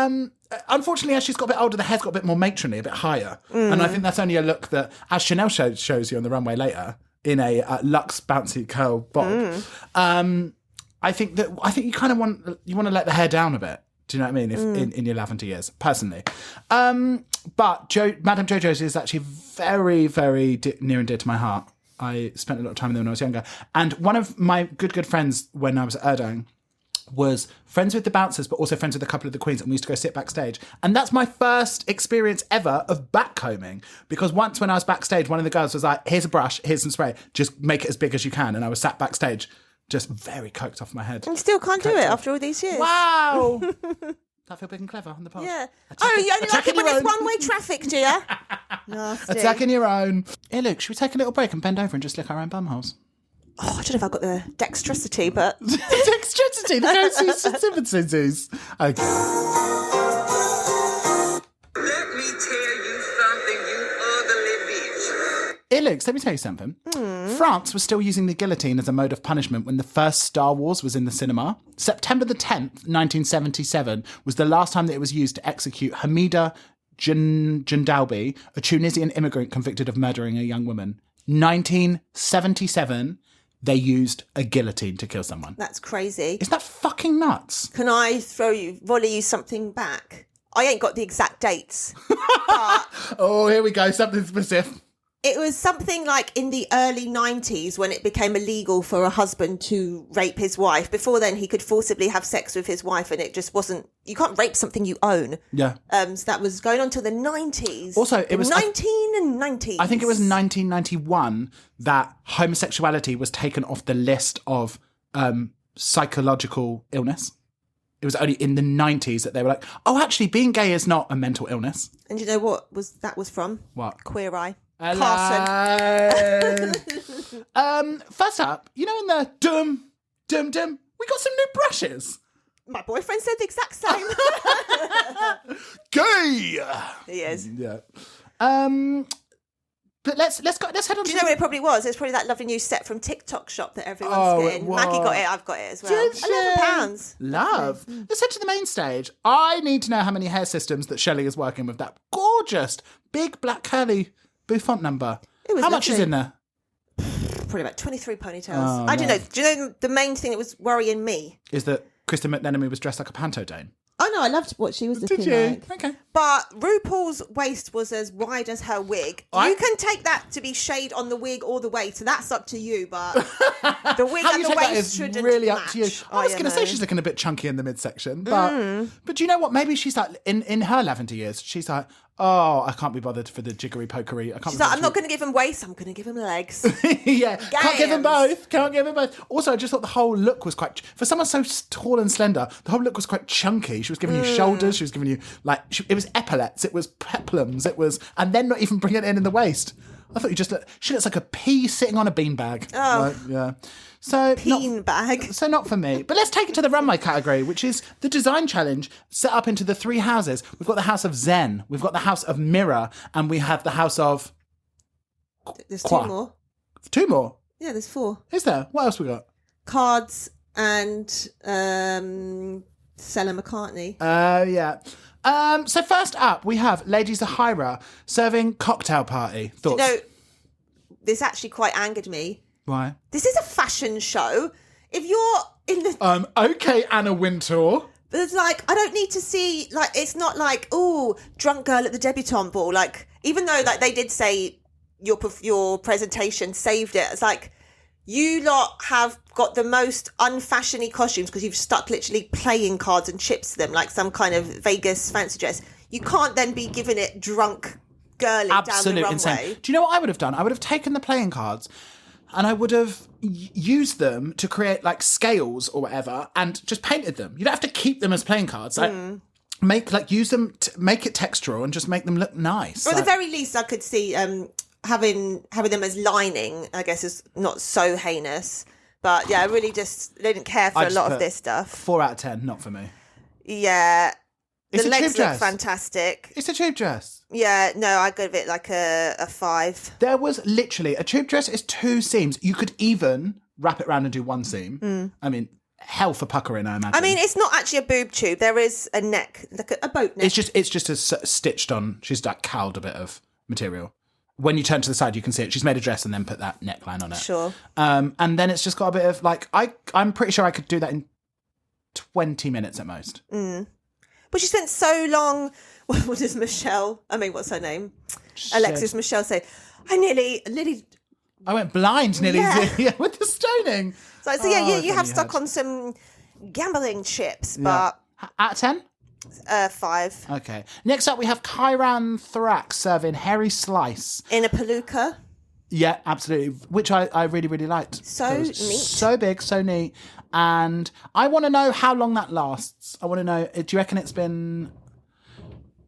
unfortunately, as she's got a bit older, the hair's got a bit more matronly, a bit higher. And I think that's only a look that, as Chanel shows you on the runway later, in a Luxe bouncy curl bob, I think you kind of want to let the hair down a bit. Do you know what I mean? If in your lavender years, personally. But Madame Jojo's is actually very, very near and dear to my heart. I spent a lot of time with them when I was younger. And one of my good friends when I was at Erdang was friends with the bouncers, but also friends with a couple of the queens, and we used to go sit backstage. And that's my first experience ever of backcombing, because once when I was backstage, one of the girls was like, here's a brush, here's some spray, just make it as big as you can. And I was sat backstage, just very coked off my head. And still can't do it after all these years. Wow! I feel big and clever on the pod. Yeah. You only like it when it's one-way traffic, do you? Nasty. Attacking your own. Hey, look, should we take a little break and bend over and just lick our own bumholes? Oh, I don't know if I've got the dexterity, but... Dexterity, the cohesivities. Okay. Let me tell you something, you ugly Hey, Luke, let me tell you something. France was still using the guillotine as a mode of punishment when the first Star Wars was in the cinema. September the 10th, 1977, was the last time that it was used to execute Hamida Jandalbi, a Tunisian immigrant convicted of murdering a young woman. 1977, they used a guillotine to kill someone. That's crazy. Isn't that fucking nuts? Can I volley you something back? I ain't got the exact dates. But Oh, here we go. Something specific. it was something like in the early 90s when it became illegal for a husband to rape his wife. Before then, he could forcibly have sex with his wife and it just wasn't... You can't rape something you own. Yeah. So that was going on till the 90s. Also, it was... 1990s. I think it was 1991 that homosexuality was taken off the list of psychological illness. It was only in the 90s that they were like, oh, actually, being gay is not a mental illness. And you know what that was from? What? Queer Eye. Hello. Carson. First up, you know in the dum, we got some new brushes. My boyfriend said the exact same. Gay! He is. Yeah. But let's head on Do to... you know what it probably was? It's probably that lovely new set from TikTok Shop that everyone's getting. it was. Maggie got it, I've got it as well. Did she? £11. Love. Let's head to the main stage. I need to know how many hair systems that Shelley is working with. That gorgeous, big, black, curly bouffant number. It was how much is lovely. in there? Probably about 23 ponytails. Oh, I don't no. know. Do you know the main thing that was worrying me? Is that Kristen McNenemy was dressed like a panto dame? Oh no, I loved what she was looking Did you? like. Okay. But RuPaul's waist was as wide as her wig. You can take that to be shade on the wig all the way, so that's up to you. But the wig How and you the take that waist is shouldn't really match. up to you. I was going to say she's looking a bit chunky in the midsection, but do you know what? Maybe she's like in her lavender years. She's like, oh, I can't be bothered for the jiggery pokery. I can't. She's like, I'm not going to give him waist. I'm going to give him legs. Yeah, can't give them Gams. both. Can't give them both. Also, I just thought the whole look was quite... For someone so tall and slender, the whole look was quite chunky. She was giving you shoulders. She was giving you, like... it was epaulets. It was peplums. It was... And then not even bring it in the waist. I thought you just... She looks like a pea sitting on a beanbag. Oh. Like, yeah. So... Peen bag. So not for me. But let's take it to the runway category, which is the design challenge set up into the three houses. We've got the house of Zen. We've got the house of Mirror. And we have the house of... There's Qua. two more. Two more. Yeah, there's 4. Is there? What else we got? Cards and Stella McCartney. Yeah. So first up, we have Lady Zahira serving cocktail party. Thoughts? You know, this actually quite angered me. Why? This is a fashion show. If you're in the... Okay, Anna Wintour. It's like, I don't need to see... Like, it's not like, oh, drunk girl at the debutante ball. Like, even though like they did say your presentation saved it, it's like... You lot have got the most unfashiony costumes because you've stuck literally playing cards and chips to them like some kind of Vegas fancy dress. You can't then be giving it drunk girly Absolute down the insane. runway. Do you know what I would have done? I would have taken the playing cards and I would have used them to create like scales or whatever and just painted them. You don't have to keep them as playing cards. Like, use them to make it textural and just make them look nice. Or at the very least, I could see having them as lining, I guess, is not so heinous. But yeah, I really just didn't care for a lot of this stuff. 4 out of 10, not for me. Yeah. It's the a legs tube look dress. fantastic. It's a tube dress. Yeah, no, I give it like a 5. There was literally... A tube dress is 2 seams. You could even wrap it around and do 1 seam. I mean, hell for puckering, I imagine. I mean, it's not actually a boob tube. There is a neck, like a boat neck. It's just a stitched on... She's like cowled a bit of material. When you turn to the side, you can see it. She's made a dress and then put that neckline on it. Sure. And then it's just got a bit of like... I'm pretty sure I could do that in 20 minutes at most. But she spent so long... What does Michelle... I mean, what's her name? Alexis Michelle say, I nearly... I went blind nearly Yeah. with the stoning. So you have stuck on some gambling chips, but... Out of 10? 5. Okay. Next up, we have Kyran Thrak serving Hairy Slice. In a palooka. Yeah, absolutely. Which I really, really liked. So It was neat. So big, so neat. And I want to know how long that lasts. I want to know, do you reckon it's been...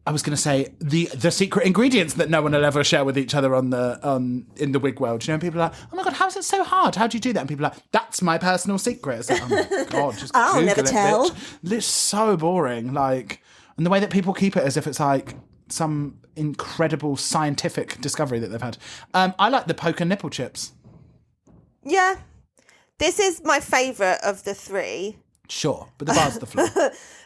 I was going to say the secret ingredients that no one will ever share with each other in the wig world. You know, people are like, oh my God, how is it so hard? How do you do that? And people are like, that's my personal secret. It's like, oh my God, just I'll Google never it, tell. bitch. It's so boring. Like, and the way that people keep it as if it's like some incredible scientific discovery that they've had. I like the poker nipple chips. Yeah. This is my favourite of the three. Sure, but the bar's the floor.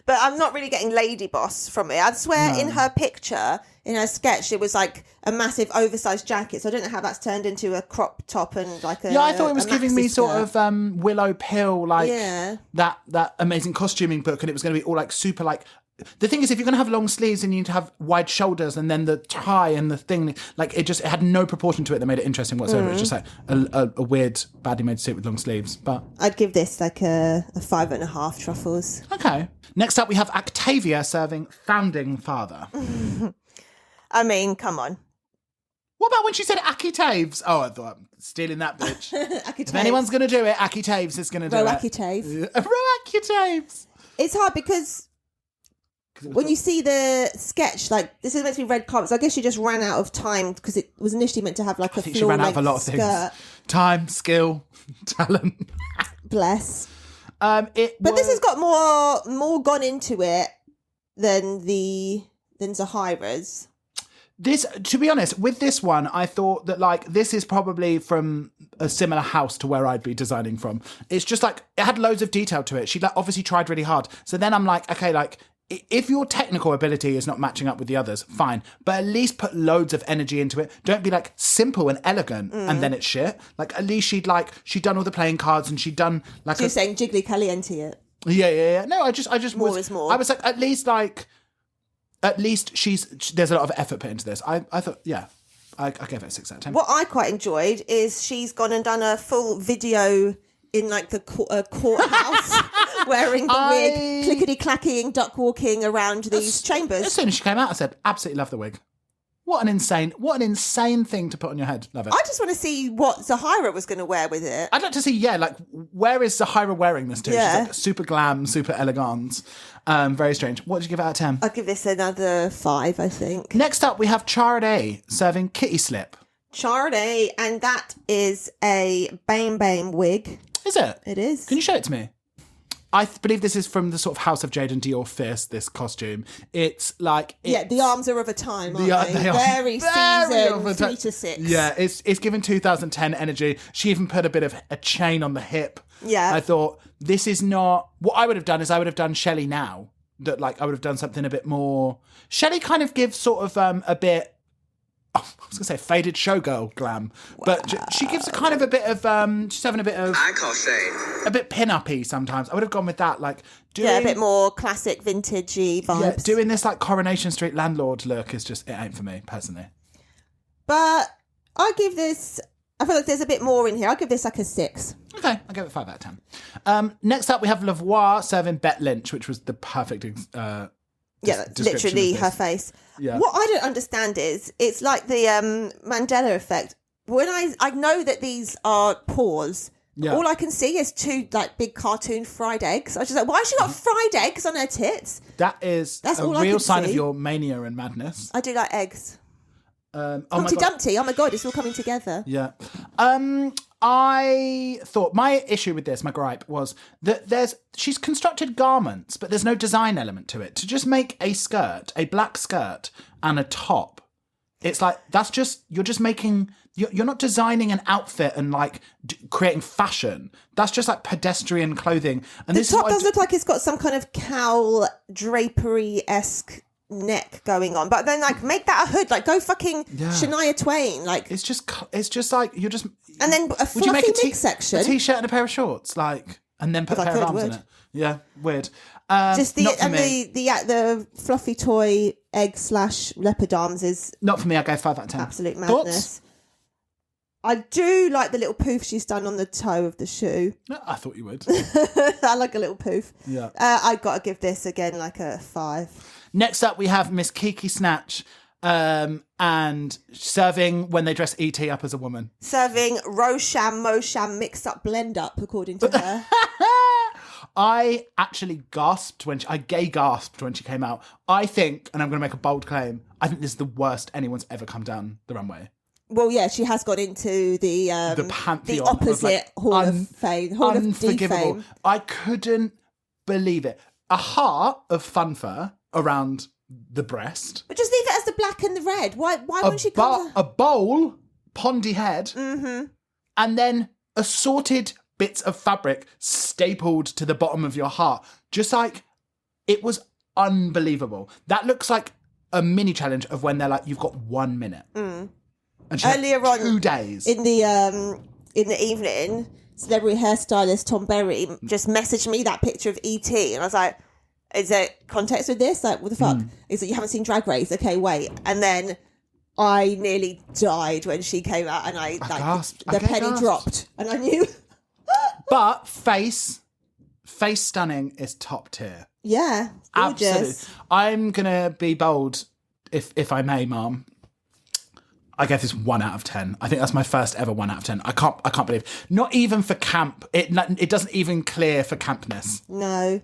But I'm not really getting Lady Boss from it. I swear in her picture, in her sketch, it was like a massive oversized jacket. So I don't know how that's turned into a crop top and like a... Yeah, I thought it was giving me maxi sort skirt. of Willow Pill, like Yeah. that amazing costuming book, and it was going to be all like super like... The thing is, if you're going to have long sleeves and you need to have wide shoulders and then the tie and the thing, like it had no proportion to it that made it interesting whatsoever. It's just like a weird, badly made suit with long sleeves. But I'd give this like a 5.5 truffles. okay. Next up, we have Octavia serving Founding Father. I mean, come on. What about when she said Aki Taves? Oh, I thought, I'm stealing that bitch. Aki If anyone's going to do it, Aki Taves is going to do it. Aki Tave. Aki Taves. It's hard because when you see the sketch, like, this is meant to be red carpet, so I guess she just ran out of time because it was initially meant to have like a I think she ran out of a lot of skirt. things. Time, skill, talent. Bless. But This has got more gone into it than Zahira's. This, to be honest, with this one, I thought that like this is probably from a similar house to where I'd be designing from. It's just like it had loads of detail to it. She like obviously tried really hard. So then I'm like, okay, like if your technical ability is not matching up with the others, fine. But at least put loads of energy into it. Don't be like simple and elegant and then it's shit. Like at least she'd done all the playing cards and she'd done like So you're saying jiggly caliente it? Yeah. No, I just More was, is more. I was like, at least there's a lot of effort put into this. I thought, yeah, I gave it a 6 out of 10. What I quite enjoyed is she's gone and done a full video in like the courthouse wearing the wig, clickety-clacking, duck walking around these chambers. As soon as she came out, I said, absolutely love the wig. What an insane thing to put on your head. Love it. I just want to see what Zahira was going to wear with it. I'd like to see, like, where is Zahira wearing this to? Yeah. She's like super glam, super elegant. Very strange. What did you give it out of 10? I'll give this another 5, I think. Next up, we have Charade serving Kitty Slip. Charade, and that is a Bame Bame wig. Is it? It is. Can you show it to me? I believe this is from the sort of House of Jade and Dior Fierce, this costume. It's like... the arms are of a time, aren't they? They are very season of a 3 to 6. Yeah, it's given 2010 energy. She even put a bit of a chain on the hip. Yeah. I thought, this is not... What I would have done is I would have done Shelley now. That like I would have done something a bit more... Shelley kind of gives sort of a bit... I was going to say faded showgirl glam. But she gives a kind of a bit of... she's having a bit of... I call shade. A bit pin-up-y sometimes. I would have gone with that. Like doing... Yeah, a bit more classic vintagey vibes. Yeah, doing this like Coronation Street landlord look is just... It ain't for me, personally. But I give this... I feel like there's a bit more in here. I'll give this like a 6. Okay, I'll give it 5 out of 10. Next up, we have Lavoie serving Bet Lynch, which was the perfect Yeah, that's description literally of her this. face. Yeah. What I don't understand is, it's like the Mandela effect. When I know that these are paws, Yeah. all I can see is 2 like big cartoon fried eggs. I was just like, why has she got fried eggs on her tits? That's That's a all I real can sign see. of your mania and madness. I do like eggs. Oh my Humpty God. Dumpty. Oh my God, it's all coming together. Yeah. I thought my issue with this, my gripe, was that she's constructed garments, but there's no design element to it. To just make a skirt, a black skirt, and a top, it's like you're just making. You're not designing an outfit and like creating fashion. That's just like pedestrian clothing. And The this top is does look like it's got some kind of cowl drapery-esque neck going on, but then like make that a hood, like go fucking Shania Twain, like It's just like you're just. and then a Would you make fluffy a mid-section. a t-shirt and a pair of shorts, like, and then put a If I pair of could, arms in would. it? Yeah, weird. Just not for me. the fluffy toy egg/leopard arms is Not for me. I go 5 out of 10. absolute Thoughts? madness. I do like the little poof she's done on the toe of the shoe. No, I thought you would. I like a little poof. Yeah. I got to give this again like a 5. Next up, we have Miss Kiki Snatch, and serving when they dress E.T. up as a woman. Serving Rosham Mosham mixed up blend up, according to her. I actually gasped I gay gasped when she came out. I think, and I'm going to make a bold claim, I think this is the worst anyone's ever come down the runway. Well, yeah, she has got into the pantheon the of, opposite like, Hall of Fame, Hall of unforgivable. Defame. I couldn't believe it. A heart of fun fur around the breast. But just leave it as the black and the red. Why wouldn't she cover? A bowl, pondy head, and then assorted bits of fabric stapled to the bottom of your heart. Just like, it was unbelievable. That looks like a mini challenge of when they're like, you've got 1 minute. And she Earlier had on, 2 days. in the evening, celebrity hairstylist Tom Berry just messaged me that picture of E.T. and I was like, is there context with this? Like, what the fuck? Is it you haven't seen Drag Race? Okay, wait. And then I nearly died when she came out, and I gasped. the penny dropped, and I knew. But face stunning is top tier. Yeah, gorgeous. Absolutely. I'm gonna be bold, if I may, Mum. I gave this 1 out of 10. I think that's my first ever 1 out of 10. I can't believe. Not even for camp. It doesn't even clear for campness. No,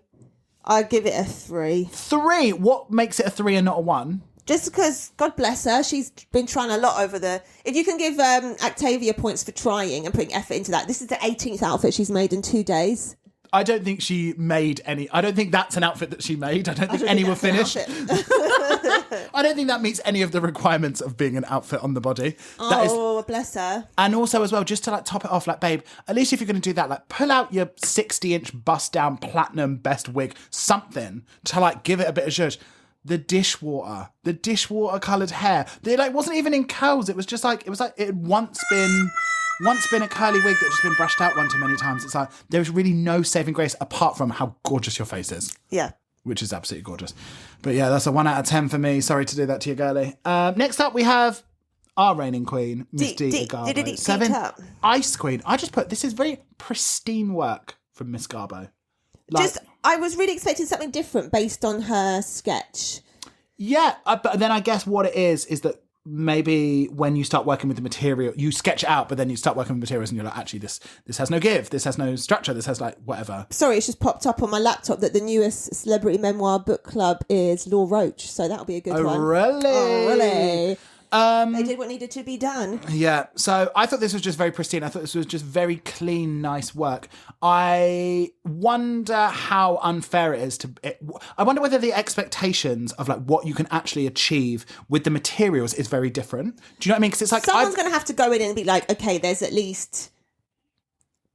I'd give it a 3. 3. What makes it a 3 and not a 1? Just because, God bless her, she's been trying a lot over the... If you can give Octavia points for trying and putting effort into that, this is the 18th outfit she's made in 2 days. I don't think she made any... I don't think that's an outfit that she made. I don't think any were finished. I don't think that meets any of the requirements of being an outfit on the body. Bless her. And also as well, just to like top it off, like, babe, at least if you're going to do that, like, pull out your 60-inch bust-down platinum best wig, something to like give it a bit of zhuzh. The dishwater coloured hair. It like wasn't even in curls. It was just like, it had once been a curly wig that had just been brushed out one too many times. It's like, there's really no saving grace apart from how gorgeous your face is. Yeah. Which is absolutely gorgeous. But yeah, that's a 1 out of 10 for me. Sorry to do that to you, girlie. Next up, we have our reigning queen, Miss D. Garbo. 7, Ice Queen. I just put, this is very pristine work from Miss Garbo. Like, I was really expecting something different based on her sketch. Yeah, but then I guess what it is that maybe when you start working with the material, you sketch it out, but then you start working with materials and you're like, actually, this has no give, this has no structure, this has like whatever. Sorry, it's just popped up on my laptop that the newest celebrity memoir book club is Law Roach, so that'll be a good one. Really? Oh, really? They did what needed to be done. Yeah, so I thought this was just very pristine. I thought this was just very clean, nice work. I wonder how unfair it is I wonder whether the expectations of like what you can actually achieve with the materials is very different. Do you know what I mean? Because it's like someone's going to have to go in and be like, okay, there's at least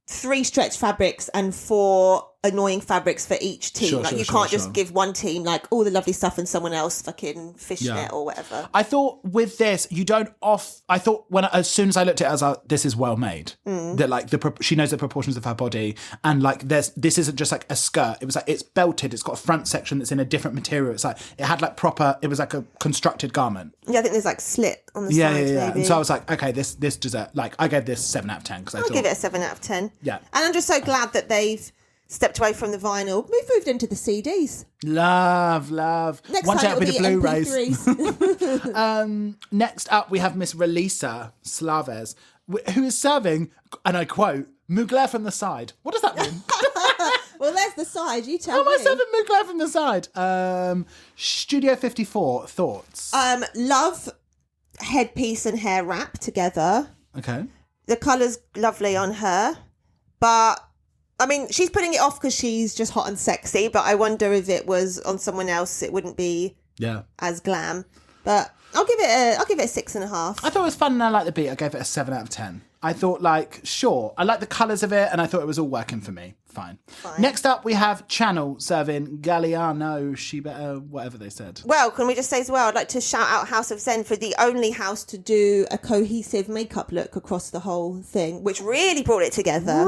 3 stretch fabrics and 4 annoying fabrics for each team. You can't just give one team like all the lovely stuff and someone else fucking fishnet or whatever. I thought with this, I thought as soon as I looked at it, I was like, this is well made. That like she knows the proportions of her body, and like this isn't just like a skirt. It was like, it's belted. It's got a front section that's in a different material. It's like, it had like it was like a constructed garment. Yeah, I think there's like slit on the sides. Yeah. Maybe. And so I was like, okay, this deserves, like, I gave this 7 out of 10 because I thought, give it a 7 out of 10. Yeah. And I'm just so glad that they've stepped away from the vinyl. We've moved into the CDs. Love. Next Watch time out with the Blu-rays. MP3s. Next up, we have Miss Relisa Slaves, who is serving, and I quote, Mugler from the side. What does that mean? Well, there's the side. You tell me. How am I serving Mugler from the side? Studio 54, thoughts? Love headpiece and hair wrap together. Okay. The colour's lovely on her, but I mean, she's putting it off because she's just hot and sexy, but I wonder if it was on someone else, it wouldn't be as glam. But I'll give it a 6.5. I thought it was fun and I liked the beat. I gave it a 7 out of 10. I thought, like, sure, I like the colours of it and I thought it was all working for me. Fine. Next up, we have Channel serving Galliano, Shibeta, whatever they said. Well, can we just say as well, I'd like to shout out House of Zen for the only house to do a cohesive makeup look across the whole thing, which really brought it together.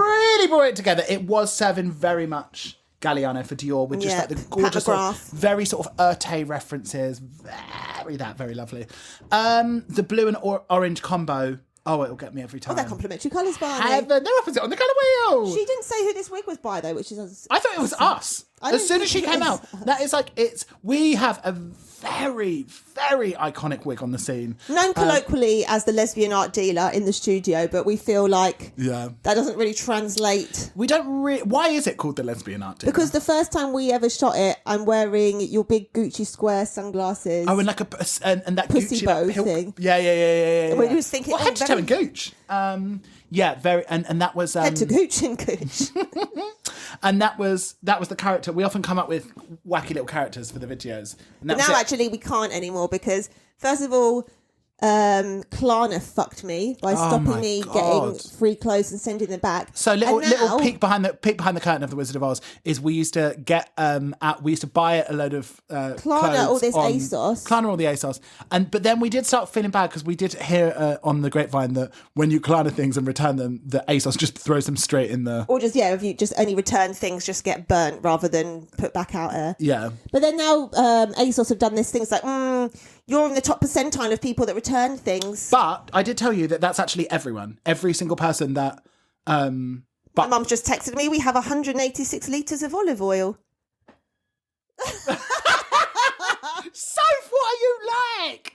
It was serving very much Galliano for Dior with just like the gorgeous sort of, very sort of Erte references. Very lovely. The blue and orange combo. Oh, it'll get me every time. Oh, they're complementary colours, Barney. They're opposite on the colour wheel. She didn't say who this wig was by, though, which is... I thought it was us. As soon as she came out. That is like, we have a very, very iconic wig on the scene. Known colloquially as the lesbian art dealer in the studio, but we feel like that doesn't really translate. We don't why is it called the lesbian art dealer? Because the first time we ever shot it, I'm wearing your big Gucci square sunglasses. Oh, and like and that pussy Gucci bow like, thing. Yeah. We was thinking, head to toe and Gooch. Yeah, very, and that was head to Gooch and Gooch. And that was the character So we often come up with wacky little characters for the videos. And But now actually we can't anymore because first of all, Klarna fucked me by stopping me getting free clothes and sending them back. So little peek behind the curtain of the Wizard of Oz is we used to get we used to buy a load of Klarna all this ASOS. Klarna all the ASOS, but then we did start feeling bad because we did hear on the grapevine that when you Klarna things and return them, the ASOS just throws them straight in the. Or just if you just only return things, just get burnt rather than put back out there. Yeah. But then now ASOS have done this thing. It's like you're in the top percentile of people that return things. But I did tell you that that's actually everyone. Every single person that... My mum's just texted me, we have 186 litres of olive oil. Soph, what are you like?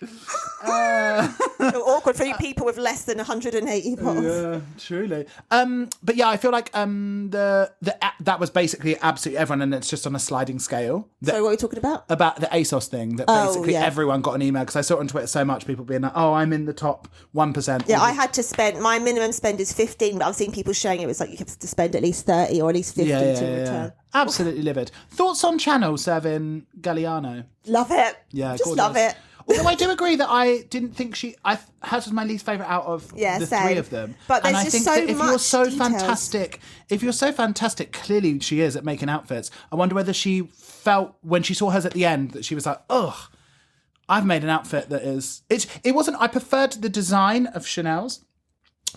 Awkward for you people with less than 180 bottles. Yeah, truly. But yeah, I feel like that was basically absolutely everyone, and it's just on a sliding scale. So what are we talking about? About the ASOS thing, that basically everyone got an email, because I saw it on Twitter so much, people being like, oh, I'm in the top 1%. Yeah, I had to spend, my minimum spend is 15, but I've seen people showing it was like you have to spend at least 30 or at least 50 to return. Absolutely livid. Thoughts on channel serving Galliano? Love it. Yeah, just gorgeous. love it. Although I do agree that I didn't think hers was my least favourite out of the same. three of them. But there's and I just think so that if you're much so details. if you're so fantastic, clearly she is at making outfits. I wonder whether she felt when she saw hers at the end that she was like, ugh, I've made an outfit that is. It wasn't. I preferred the design of Chanel's,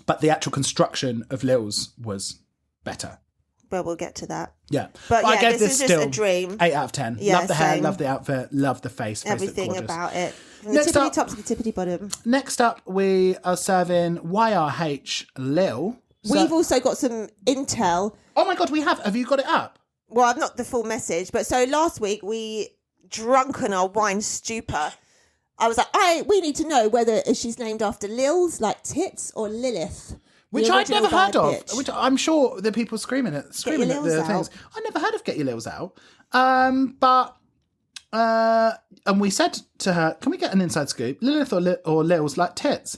but the actual construction of Lil's was better. Well, we'll get to that. Yeah. But I gave this is still just a dream. 8 out of 10. Yeah, love the hair, same. love the outfit, love the face. Everything about it. From the Next tippity up- top to the tippity bottom. Next up, we are serving YRH Lil. We've also got some intel. Oh my God, we have. Have you got it up? Well, I've not the full message, but so last week we, drunk on our wine stupor, I was like, we need to know whether she's named after Lil's, like tits, or Lilith. Which The I'd original never heard bad of. bitch. Which I'm sure the people screaming at the Lils things. out. I never heard of Get Your Lils Out. And we said to her, can we get an inside scoop? Lilith or Lil's like tits?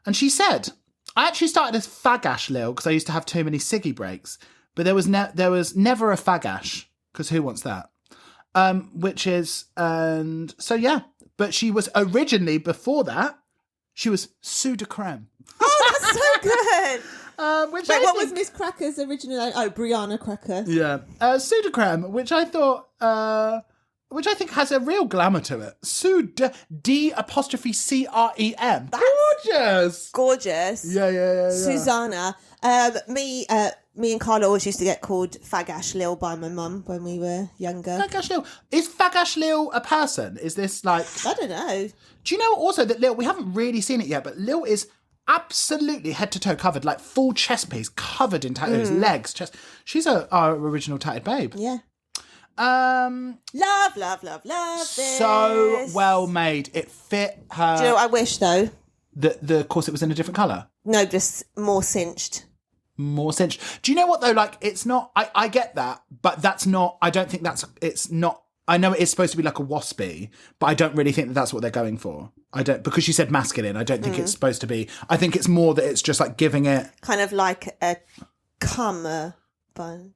And she said, I actually started as Fagash Lil because I used to have too many ciggy breaks. But there was never a Fagash, because who wants that? And so yeah. But she was originally, before that, she was Sue de Creme. Oh, that's so good. Wait, what was Miss Cracker's original name? Oh, Brianna Cracker. Yeah. Sue de Creme, which I think has a real glamour to it. Sue D''CREM. Gorgeous. Gorgeous. Yeah. Susanna. Me and Carla always used to get called Fagash Lil by my mum when we were younger. Fagash Lil. Is Fagash Lil a person? Is this like... I don't know. Do you know also that Lil, we haven't really seen it yet, but Lil is absolutely head to toe covered, like full chest piece, covered in tattoos, legs, chest. She's our original tatted babe. Yeah. Love this. So well made. It fit her. Do you know what I wish though? The corset was in a different colour. No, just more cinched. More cinched. Do you know what though? Like, it's not. I get that, but that's not. I don't think that's. It's not. I know it is supposed to be like a waspy, but I don't really think that that's what they're going for. I don't, because she said masculine. I don't think it's supposed to be. I think it's more that it's just like giving it kind of like a cum bun.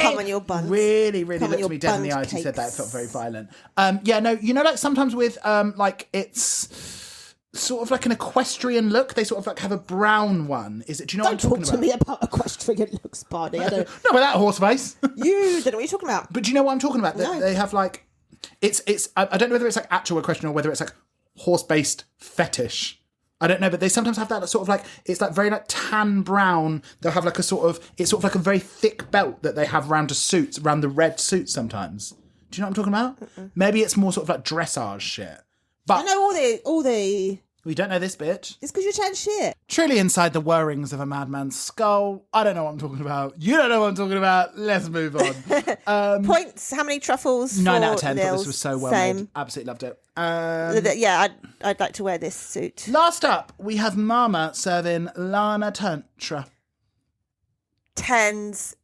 Come on your buns. Really Come looked me dead in the eyes. He said that. It felt very violent. Yeah, no, you know, like sometimes with like it's sort of like an equestrian look. They sort of like have a brown one. Is it? Do you know what I'm talking about? Don't talk to me about equestrian looks, Barney. I don't. No, but that horse face. You don't know what you're talking about. But do you know what I'm talking about? No. They have like it's. I don't know whether it's like actual equestrian or whether it's like horse-based fetish. I don't know, but they sometimes have that sort of like, it's like very like tan brown. They'll have like a sort of, it's sort of like a very thick belt that they have around the red suits sometimes. Do you know what I'm talking about? Mm-mm. Maybe it's more sort of like dressage shit. But I know all the. We don't know this bitch. It's because you're chatting shit. Truly inside the whirrings of a madman's skull. I don't know what I'm talking about. You don't know what I'm talking about. Let's move on. Points. How many truffles? 9 out of 10. Lils? Thought this was so well Same. made. Absolutely loved it. Yeah, I'd like to wear this suit. Last up, we have Mama serving Lana Tantra. Tens.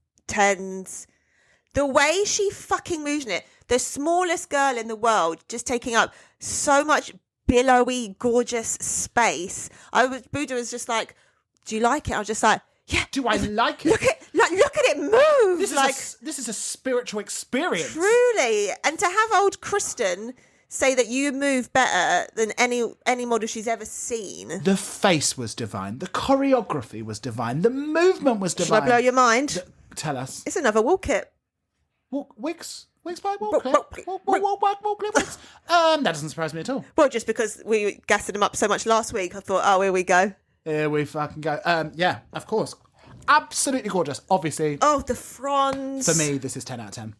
The way she fucking moves in it. The smallest girl in the world, just taking up so much billowy, gorgeous space. Buddha was just like, do you like it? I was just like, yeah. Do I like it? Look like, look at it move. This is a spiritual experience. Truly. And to have old Kristen say that you move better than any model she's ever seen. The face was divine. The choreography was divine. The movement was divine. Should I blow your mind? Tell us. It's another wall kit. Wigs by Wigs. That doesn't surprise me at all. Well, just because we gassed them up so much last week, I thought, oh, here we go. Here we fucking go. Yeah, of course. Absolutely gorgeous. Obviously. Oh, the fronds. For me, this is 10 out of 10.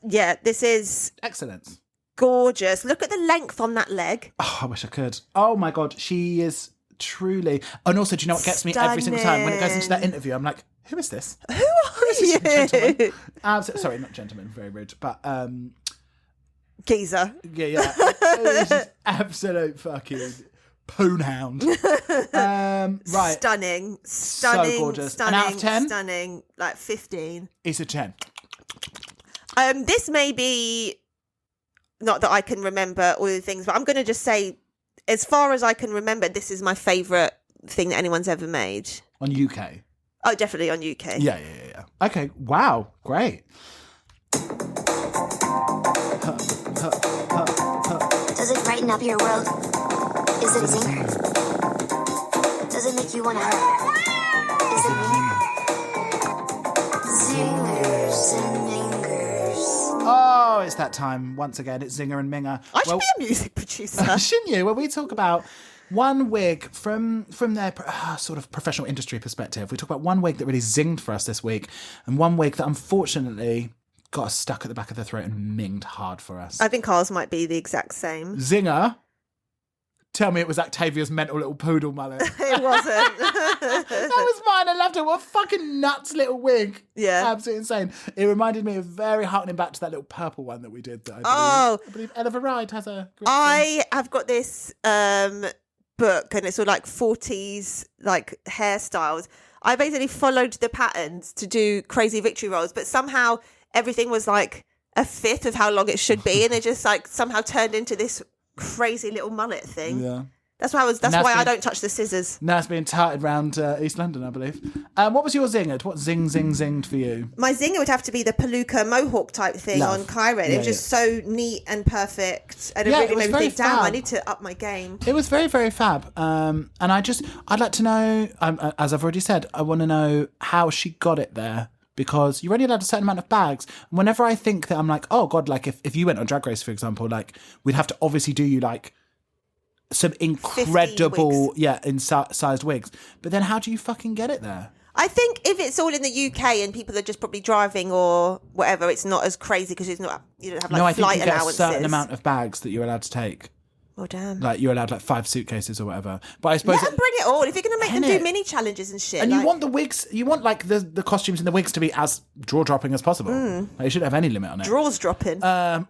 Yeah, this is Excellence. Gorgeous. Look at the length on that leg. Oh, I wish I could. Oh my God, she is truly. And also, do you know what gets me every single time? When it goes into that interview, I'm like, who is this? Who are you? Gentleman? Sorry, not gentleman, very rude, but geezer. Yeah. It's just absolute fucking poonhound. Right. Stunning. So gorgeous. Stunning. An out of 10? Stunning. Like 15. It's a 10. This may be, not that I can remember all the things, but I'm going to just say, as far as I can remember, this is my favourite thing that anyone's ever made. On UK? Oh, definitely on UK. Yeah. Okay, wow, great. Does it brighten up your world? Is it zinger? Does it make you want to hurt? Is it zingers and mingers? Oh, it's that time once again. It's Zinger and Minger. I should be a music producer. Shouldn't you? Well, we talk about one wig from their sort of professional industry perspective. We talk about one wig that really zinged for us this week, and one wig that unfortunately got us stuck at the back of the throat and minged hard for us. I think ours might be the exact same. Zinger. Tell me it was Octavia's mental little poodle mullet. It wasn't. That was mine. I loved it. What a fucking nuts little wig. Yeah. Absolutely insane. It reminded me of very harkening back to that little purple one that we did. That I believe Ella Ride has a great I have got this book and it's all like 40s like hairstyles. I basically followed the patterns to do crazy victory rolls, but somehow everything was like a fifth of how long it should be, and it just like somehow turned into this crazy little mullet thing. Yeah. That's why I don't touch the scissors. Now it's being tarted round East London, I believe. What was your zinged? What zinged for you? My zinger would have to be the Palooka mohawk type thing on Kyren. It was just so neat and perfect, and it really made me think, damn, I need to up my game. It was very, very fab. And I'd like to know, as I've already said, I want to know how she got it there. Because you're only allowed a certain amount of bags. And whenever I think that I'm like, oh God, like if you went on Drag Race, for example, like we'd have to obviously do you like some incredible, sized wigs. But then how do you fucking get it there? I think if it's all in the UK and people are just probably driving or whatever, it's not as crazy because you don't have like flight think you allowances. Get a certain amount of bags that you're allowed to take. Oh, damn. Like you're allowed like 5 suitcases or whatever. But I suppose let them bring it all. If you're going to make them do mini challenges and shit. And you want the wigs, you want like the costumes and the wigs to be as draw dropping as possible. Like, you shouldn't have any limit on it. Draws dropping. I'll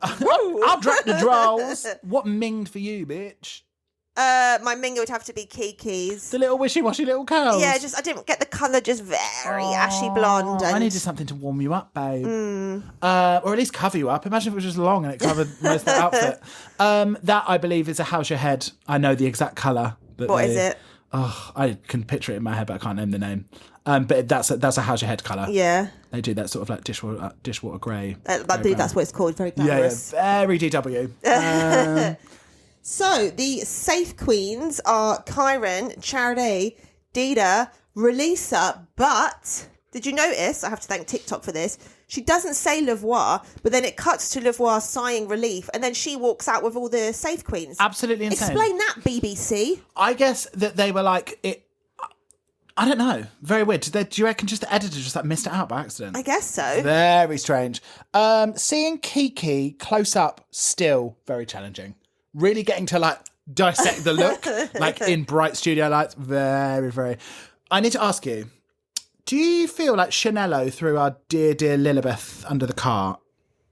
drop the draws. What minged for you, bitch? My mingo would have to be Kiki's. The little wishy-washy little curls. Yeah, I didn't get the colour, just very ashy blonde. And I needed something to warm you up, babe. Or at least cover you up. Imagine if it was just long and it covered most of the outfit. That, I believe, is a How's Your Head. I know the exact colour. What is it? Oh, I can picture it in my head, but I can't name the name. But that's a How's Your Head colour. Yeah. They do that sort of like dishwater grey. I believe that's what it's called. Very glamorous. Yeah, very DW. So, the safe queens are Kyren, Charity, Dida, Relisa, but did you notice, I have to thank TikTok for this, she doesn't say Le Voir, but then it cuts to Le Voir sighing relief, and then she walks out with all the safe queens. Absolutely insane. Explain that, BBC. I guess that they were like, I don't know, very weird. Do you reckon just the editor just like missed it out by accident? I guess so. Very strange. Seeing Kiki close up, still very challenging. Really getting to like dissect the look, like in bright studio lights, very, very. I need to ask you, do you feel like Chanello threw our dear, dear Lilibeth under the cart,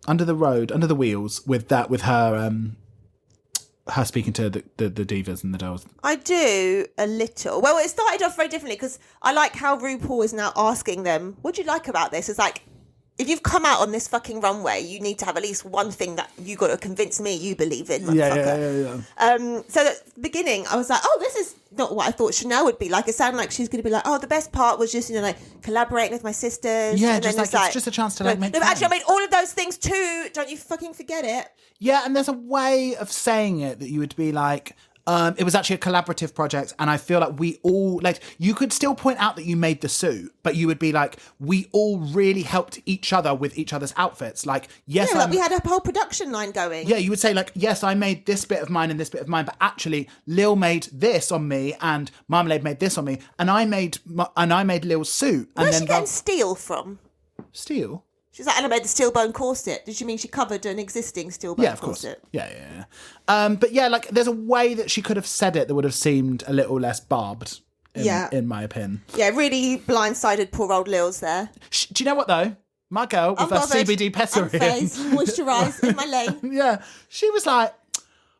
under the road, under the wheels with her speaking to the divas and the dolls? I do a little. Well, it started off very differently because I like how RuPaul is now asking them, what do you like about this? It's like, if you've come out on this fucking runway, you need to have at least one thing that you got to convince me you believe in, motherfucker. Yeah. So at the beginning, I was like, oh, this is not what I thought Chanel would be like. It sounded like she's going to be like, oh, the best part was just, like collaborating with my sisters. Yeah, and just then it's just a chance to make no, but actually I made all of those things too. Don't you fucking forget it. Yeah, and there's a way of saying it that you would be like, it was actually a collaborative project, and I feel like we all, like, you could still point out that you made the suit, but you would be like, we all really helped each other with each other's outfits. Like, yes, like we had a whole production line going. Yeah, you would say like, yes, I made this bit of mine and this bit of mine, but actually Lil made this on me, and Marmalade made this on me, and I made Lil's suit. Where's and she getting steel from? Steel? She's like, and I made the steel bone corset. Did she mean she covered an existing steel bone corset? Yeah. But yeah, like there's a way that she could have said it that would have seemed a little less barbed, in my opinion. Yeah, really blindsided poor old Lils there. Do you know what though? My girl with her CBD pessary. Moisturised in my lane. Yeah. She was like,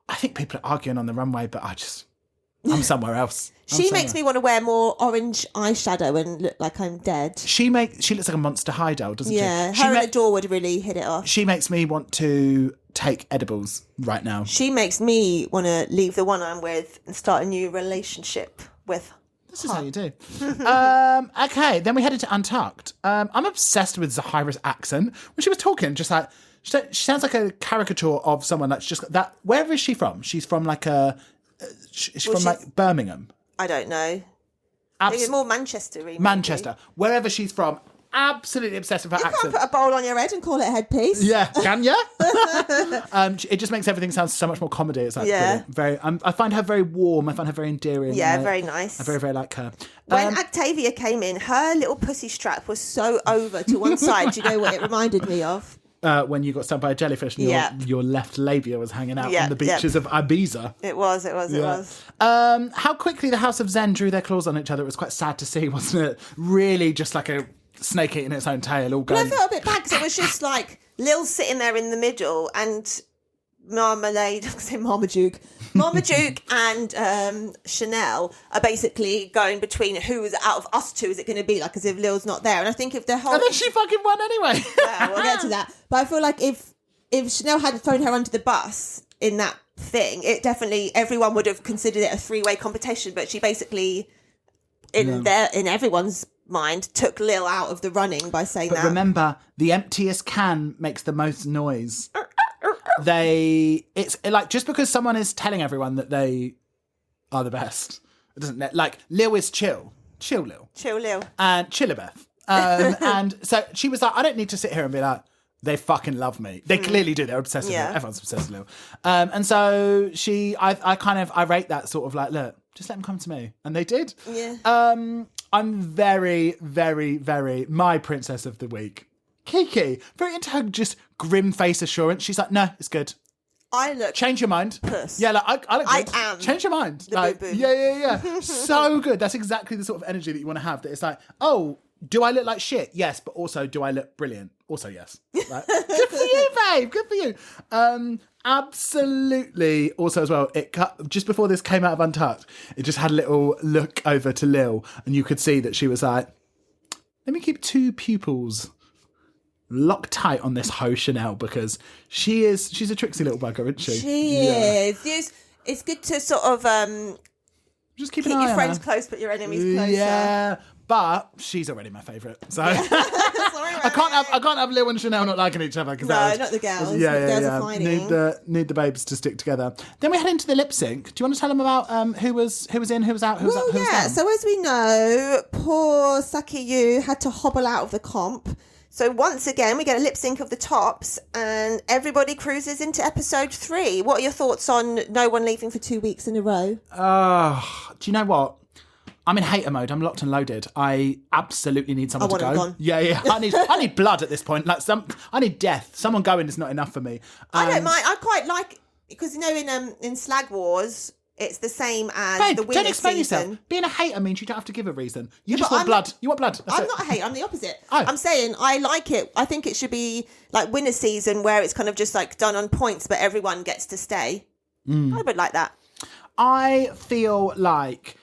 I think people are arguing on the runway, but I'm somewhere else. She makes me want to wear more orange eyeshadow and look like I'm dead. She looks like a Monster High doll, doesn't she? Yeah, her and Adore would really hit it off. She makes me want to take edibles right now. She makes me want to leave the one I'm with and start a new relationship with. This is how you do. Okay, then we headed to Untucked. I'm obsessed with Zahira's accent. When she was talking, just like, she sounds like a caricature of someone that's just that. Where is she from? She's from like like Birmingham. I don't know. Maybe more Manchester. Manchester. Wherever she's from, absolutely obsessed with her accent. You can't put a bowl on your head and call it a headpiece. Yeah, can ya? It just makes everything sound so much more comedy. It's like very. I find her very warm. I find her very endearing. Yeah, very nice. I very, very like her. When Octavia came in, her little pussy strap was so over to one side. Do you know what it reminded me of? When you got stung by a jellyfish and your left labia was hanging out on the beaches of Ibiza. It was. How quickly the House of Zen drew their claws on each other. It was quite sad to see, wasn't it? Really just like a snake eating its own tail. All going. But I felt a bit bad because it was just like Lil sitting there in the middle and Marmalade, I say Marmaduke and Chanel are basically going between who is out of us two is it going to be, like as if Lil's not there. And I think if the whole... And then she fucking won anyway. Yeah, we'll get to that. But I feel like if Chanel had thrown her under the bus in that thing, it definitely, everyone would have considered it a three-way competition. But she basically, in everyone's mind, took Lil out of the running by saying that. But remember, the emptiest can makes the most noise. It's like, just because someone is telling everyone that they are the best, it doesn't, like, Lil is chill Lil, and Chillabeth, and so she was like, I don't need to sit here and be like, they fucking love me. They clearly do. They're obsessed with Lil. Everyone's obsessed with Lil. And so I rate that sort of like, look, just let them come to me, and they did. Yeah. I'm very, very, very my princess of the week. Kiki, very into her just grim face assurance. She's like, no, it's good. I look... Change your mind. Puss. Yeah, like, I look good. I am. Change your mind. The like, boo-boo. Yeah. So good. That's exactly the sort of energy that you want to have. That it's like, oh, do I look like shit? Yes, but also, do I look brilliant? Also, yes. Like, good for you, babe. Good for you. Absolutely. Also, as well, it cut just before this came out of Untucked. It just had a little look over to Lil, and you could see that she was like, let me keep two pupils locked tight on this hoe Chanel, because she's a tricksy little bugger, isn't she? She is. It's good to sort of just keep your friends close but your enemies closer. Yeah, but she's already my favourite, so I can't have Lil and Chanel not liking each other. Not the girls. The girls are fighting. Need the babes to stick together. Then we head into the lip sync. Do you want to tell them about who was in, who was out, who was up, who was down? So as we know, poor Saki Yu had to hobble out of the comp. So once again, we get a lip sync of the tops, and everybody cruises into episode 3. What are your thoughts on no one leaving for 2 weeks in a row? Do you know what? I'm in hater mode. I'm locked and loaded. I absolutely need someone to go. Gone. Yeah. I need blood at this point. Like I need death. Someone going is not enough for me. I don't mind. I quite like, because you know in Slag Wars, it's the same as the winner don't explain season. Yourself. Being a hater means you don't have to give a reason. You just want blood. You want blood. That's I'm it. not a hater. I'm the opposite. Oh. I'm saying I like it. I think it should be like winner season, where it's kind of just like done on points, but everyone gets to stay. I would like that. I feel like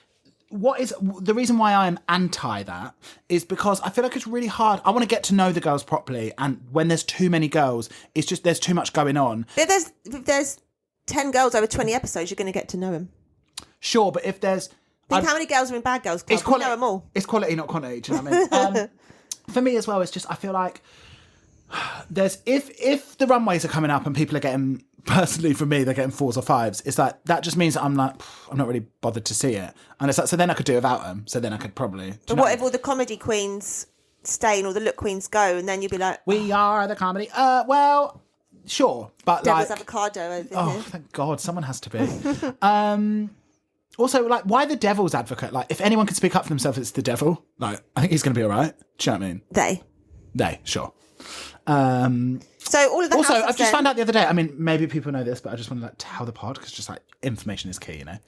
what is the reason why I am anti that is because I feel like it's really hard. I want to get to know the girls properly, and when there's too many girls, it's just there's too much going on. If there's 10 girls over 20 episodes, you're going to get to know them. Sure, but if there's... Think how many girls are in Bad Girls Club? We know them all. It's quality, not quantity. Do you know what I mean? For me as well, it's just I feel like there's if the runways are coming up and people are getting, personally for me, they're getting 4s or 5s. It's like that just means that I'm like I'm not really bothered to see it, and it's like so then I could do without them. So then I could probably. But what if all the comedy queens stay and all the look queens go, and then you'd be like, we are the comedy. Well, sure, but Devil's like avocado over here. oh, thank God, someone has to be. Also, like, why the devil's advocate? Like, if anyone can speak up for themselves, it's the devil. Like, I think he's going to be all right. Do you know what I mean? They, sure. So all of the also, houses I've just found out the other day. I mean, maybe people know this, but I just want to like tell the pod because just like information is key, you know.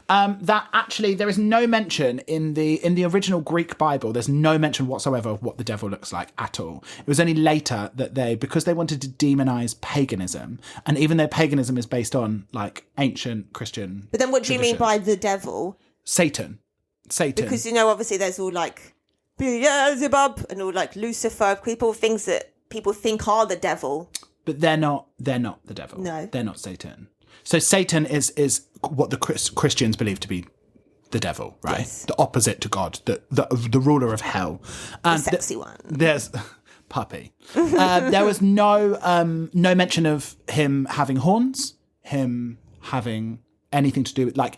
That actually there is no mention in the original Greek Bible. There's no mention whatsoever of what the devil looks like at all. It was only later that because they wanted to demonize paganism, and even though paganism is based on like ancient Christian. But then, what do you mean by the devil? Satan. Because obviously, there's all like Beelzebub and all like Lucifer, things that people think are the devil. But they're not the devil. No. They're not Satan. So Satan is what the Christians believe to be the devil, right? Yes. The opposite to God, the ruler of hell. And the sexy one. There's puppy. There was no mention of him having horns, him having anything to do with like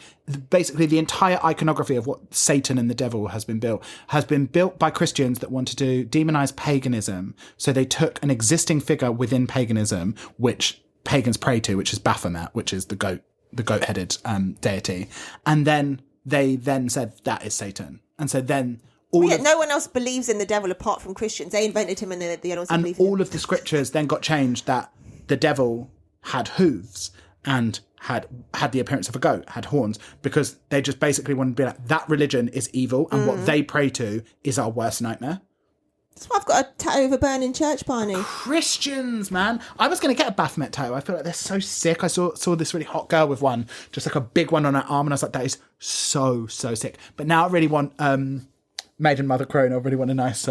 basically the entire iconography of what Satan and the devil has been built by Christians that wanted to demonize paganism. So they took an existing figure within paganism, which pagans pray to, which is Baphomet, which is the goat-headed deity, and then they said that is Satan, and so then no one else believes in the devil apart from Christians. They invented him, and the others believe in him. And all of the scriptures then got changed that the devil had hooves and had the appearance of a goat, had horns, because they just basically wanted to be like, that religion is evil, and what they pray to is our worst nightmare. That's why I've got a tattoo of a burning church, Barney. Christians, man. I was going to get a Baphomet tattoo. I feel like they're so sick. I saw this really hot girl with one, just like a big one on her arm, and I was like, that is so, so sick. But now I really want Maiden Mother Crone. I really want a nice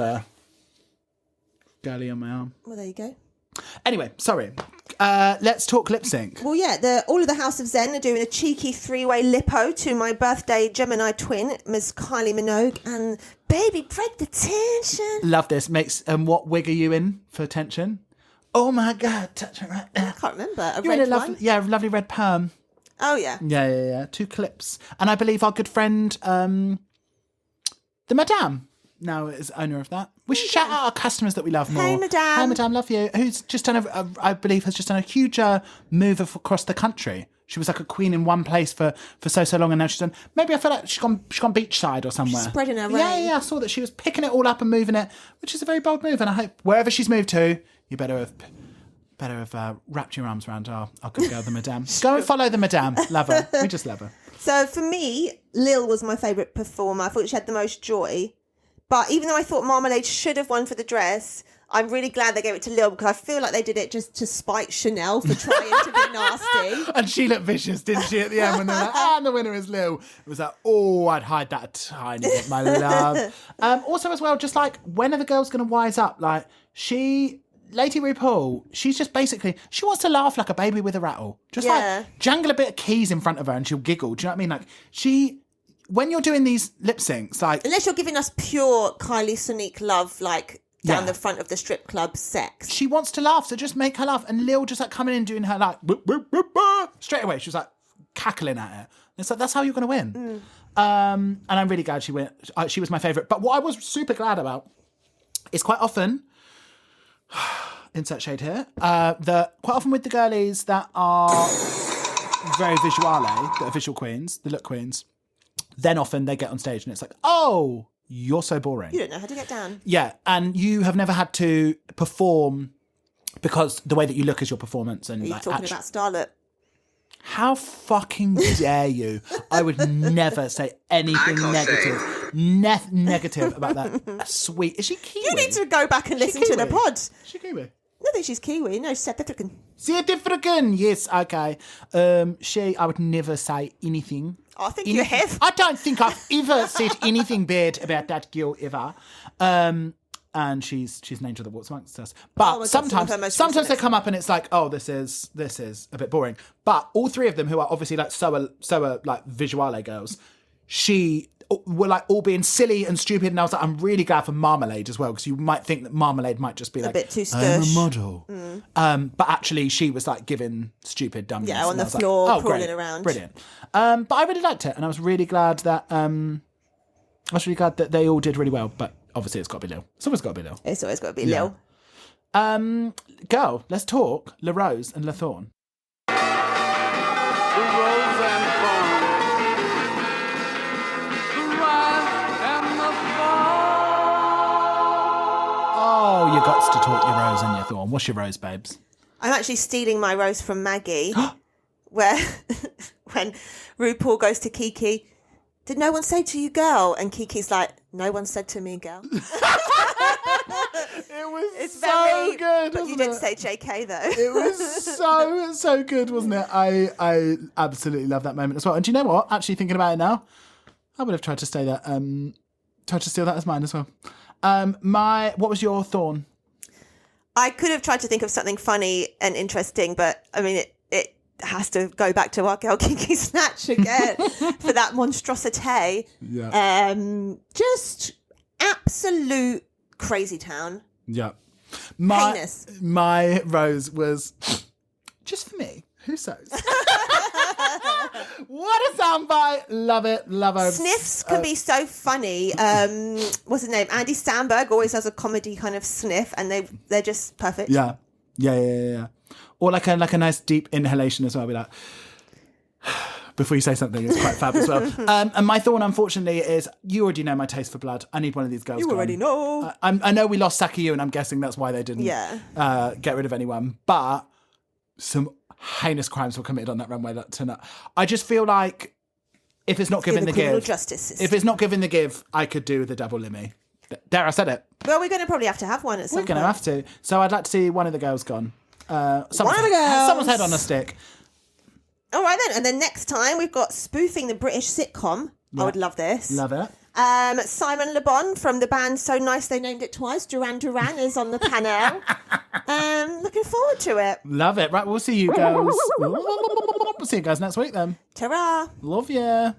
girly on my arm. Well, there you go. Anyway, sorry. Let's talk lip sync. Well, yeah, all of the House of Zen are doing a cheeky 3-way lipo to my birthday Gemini twin, Miss Kylie Minogue, and Baby Break the Tension. Love this. Makes what wig are you in for tension? Oh my God, touch it right there. I can't remember. You're red in a lovely, one? Yeah, lovely red perm. Oh yeah. Yeah. 2 clips, and I believe our good friend, the Madame, now is owner of that. We should shout out our customers that we love more. Hey, Madame. Hi, Madame, love you. Who's just done I believe has just done a huge move across the country. She was like a queen in one place for so long, and now she's done. Maybe I feel like she's gone beachside or somewhere. She's spreading her reign. Yeah. I saw that she was picking it all up and moving it, which is a very bold move. And I hope wherever she's moved to, you better have wrapped your arms around our good girl, the Madame. Go and follow the Madame. Love her. We just love her. So for me, Lil was my favourite performer. I thought she had the most joy. But even though I thought Marmalade should have won for the dress, I'm really glad they gave it to Lil, because I feel like they did it just to spite Chanel for trying to be nasty. And she looked vicious, didn't she, at the end when they were like, and the winner is Lil. It was like, oh, I'd hide that a tiny bit, my love. Also as well, just like, when are the girls going to wise up? Like, Lady RuPaul, she's just basically, she wants to laugh like a baby with a rattle. Just like, jangle a bit of keys in front of her and she'll giggle. Do you know what I mean? Like, when you're doing these lip syncs, like... Unless you're giving us pure Kylie Sonique love, like, down the front of the strip club sex. She wants to laugh, so just make her laugh. And Lil just, like, coming in doing her, like... straight away, she was, like, cackling at it. And it's like, that's how you're going to win. And I'm really glad she went. She was my favourite. But what I was super glad about is quite often... insert shade here. Quite often with the girlies that are very visuale, that are visual queens, the look queens... Then often they get on stage and it's like, oh, you're so boring. You don't know how to get down. Yeah, and you have never had to perform because the way that you look is your performance. And are you talking about Starlet? How fucking dare you? I would never say anything negative. Negative about that. Sweet. Is she Kiwi? You need to go back and listen to the pod. Is she Kiwi? I don't think she's Kiwi. No, she's South African. South African, yes, okay. I would never say anything. I think you have. I don't think I've ever said anything bad about that girl ever. And she's an angel that walks amongst us. But sometimes they come up and it's like, oh, this is a bit boring. But all 3 of them, who are obviously like so like visuale girls, were like all being silly and stupid, and I was like, I'm really glad for Marmalade as well, because you might think that Marmalade might just be like a bit too I'm a stush. model, but actually she was like giving stupid dumbness. Yeah, on and the I was like, floor, oh, crawling great, around. brilliant. But I really liked it, and I was really glad that they all did really well. But obviously, it's got to be Lil. It's always got to be Lil. It's always got to be Lil. Girl, let's talk La Rose and La Thorne. Oh, you got to talk your Rose and your Thorne. What's your Rose, babes? I'm actually stealing my rose from Maggie, where when RuPaul goes to Kiki, did no one say to you, girl? And Kiki's like, no one said to me, girl. It was so good, But you didn't say JK, though. It was so good, wasn't it? I absolutely love that moment as well. And do you know what? Actually, thinking about it now, I would have tried to steal that as mine as well. What was your Thorne? I could have tried to think of something funny and interesting, but I mean, it has to go back to our girl Kiki Snatch again for that monstrosity. Yeah. Just absolute crazy town. Yeah. Heinous. My Rose was just for me. Who sews? What a soundbite. Love it. Love it. Sniffs can be so funny. What's his name? Andy Samberg always has a comedy kind of sniff, and they're just perfect. Yeah. Or like a nice deep inhalation as well. Be like, before you say something, it's quite fab as well. And my Thorne, unfortunately, is you already know my taste for blood. I need one of these girls. You already know. I know we lost Saki, and I'm guessing that's why they didn't get rid of anyone. But some heinous crimes were committed on that runway tonight. I just feel like if it's not given the give, if it's not given the give, I could do the double Limmy. There, I said it. Well, we're going to probably have to have one at some point. We're going to have to. So I'd like to see one of the girls gone. Someone's head on a stick. All right then. And then next time we've got spoofing the British sitcom. Yeah. I would love this. Love it. Simon Le Bon from the band So Nice They Named It Twice, Duran Duran, is on the panel. Looking forward to it. Love it. Right, we'll see you girls. We'll see you guys next week then. Ta-ra. Love ya.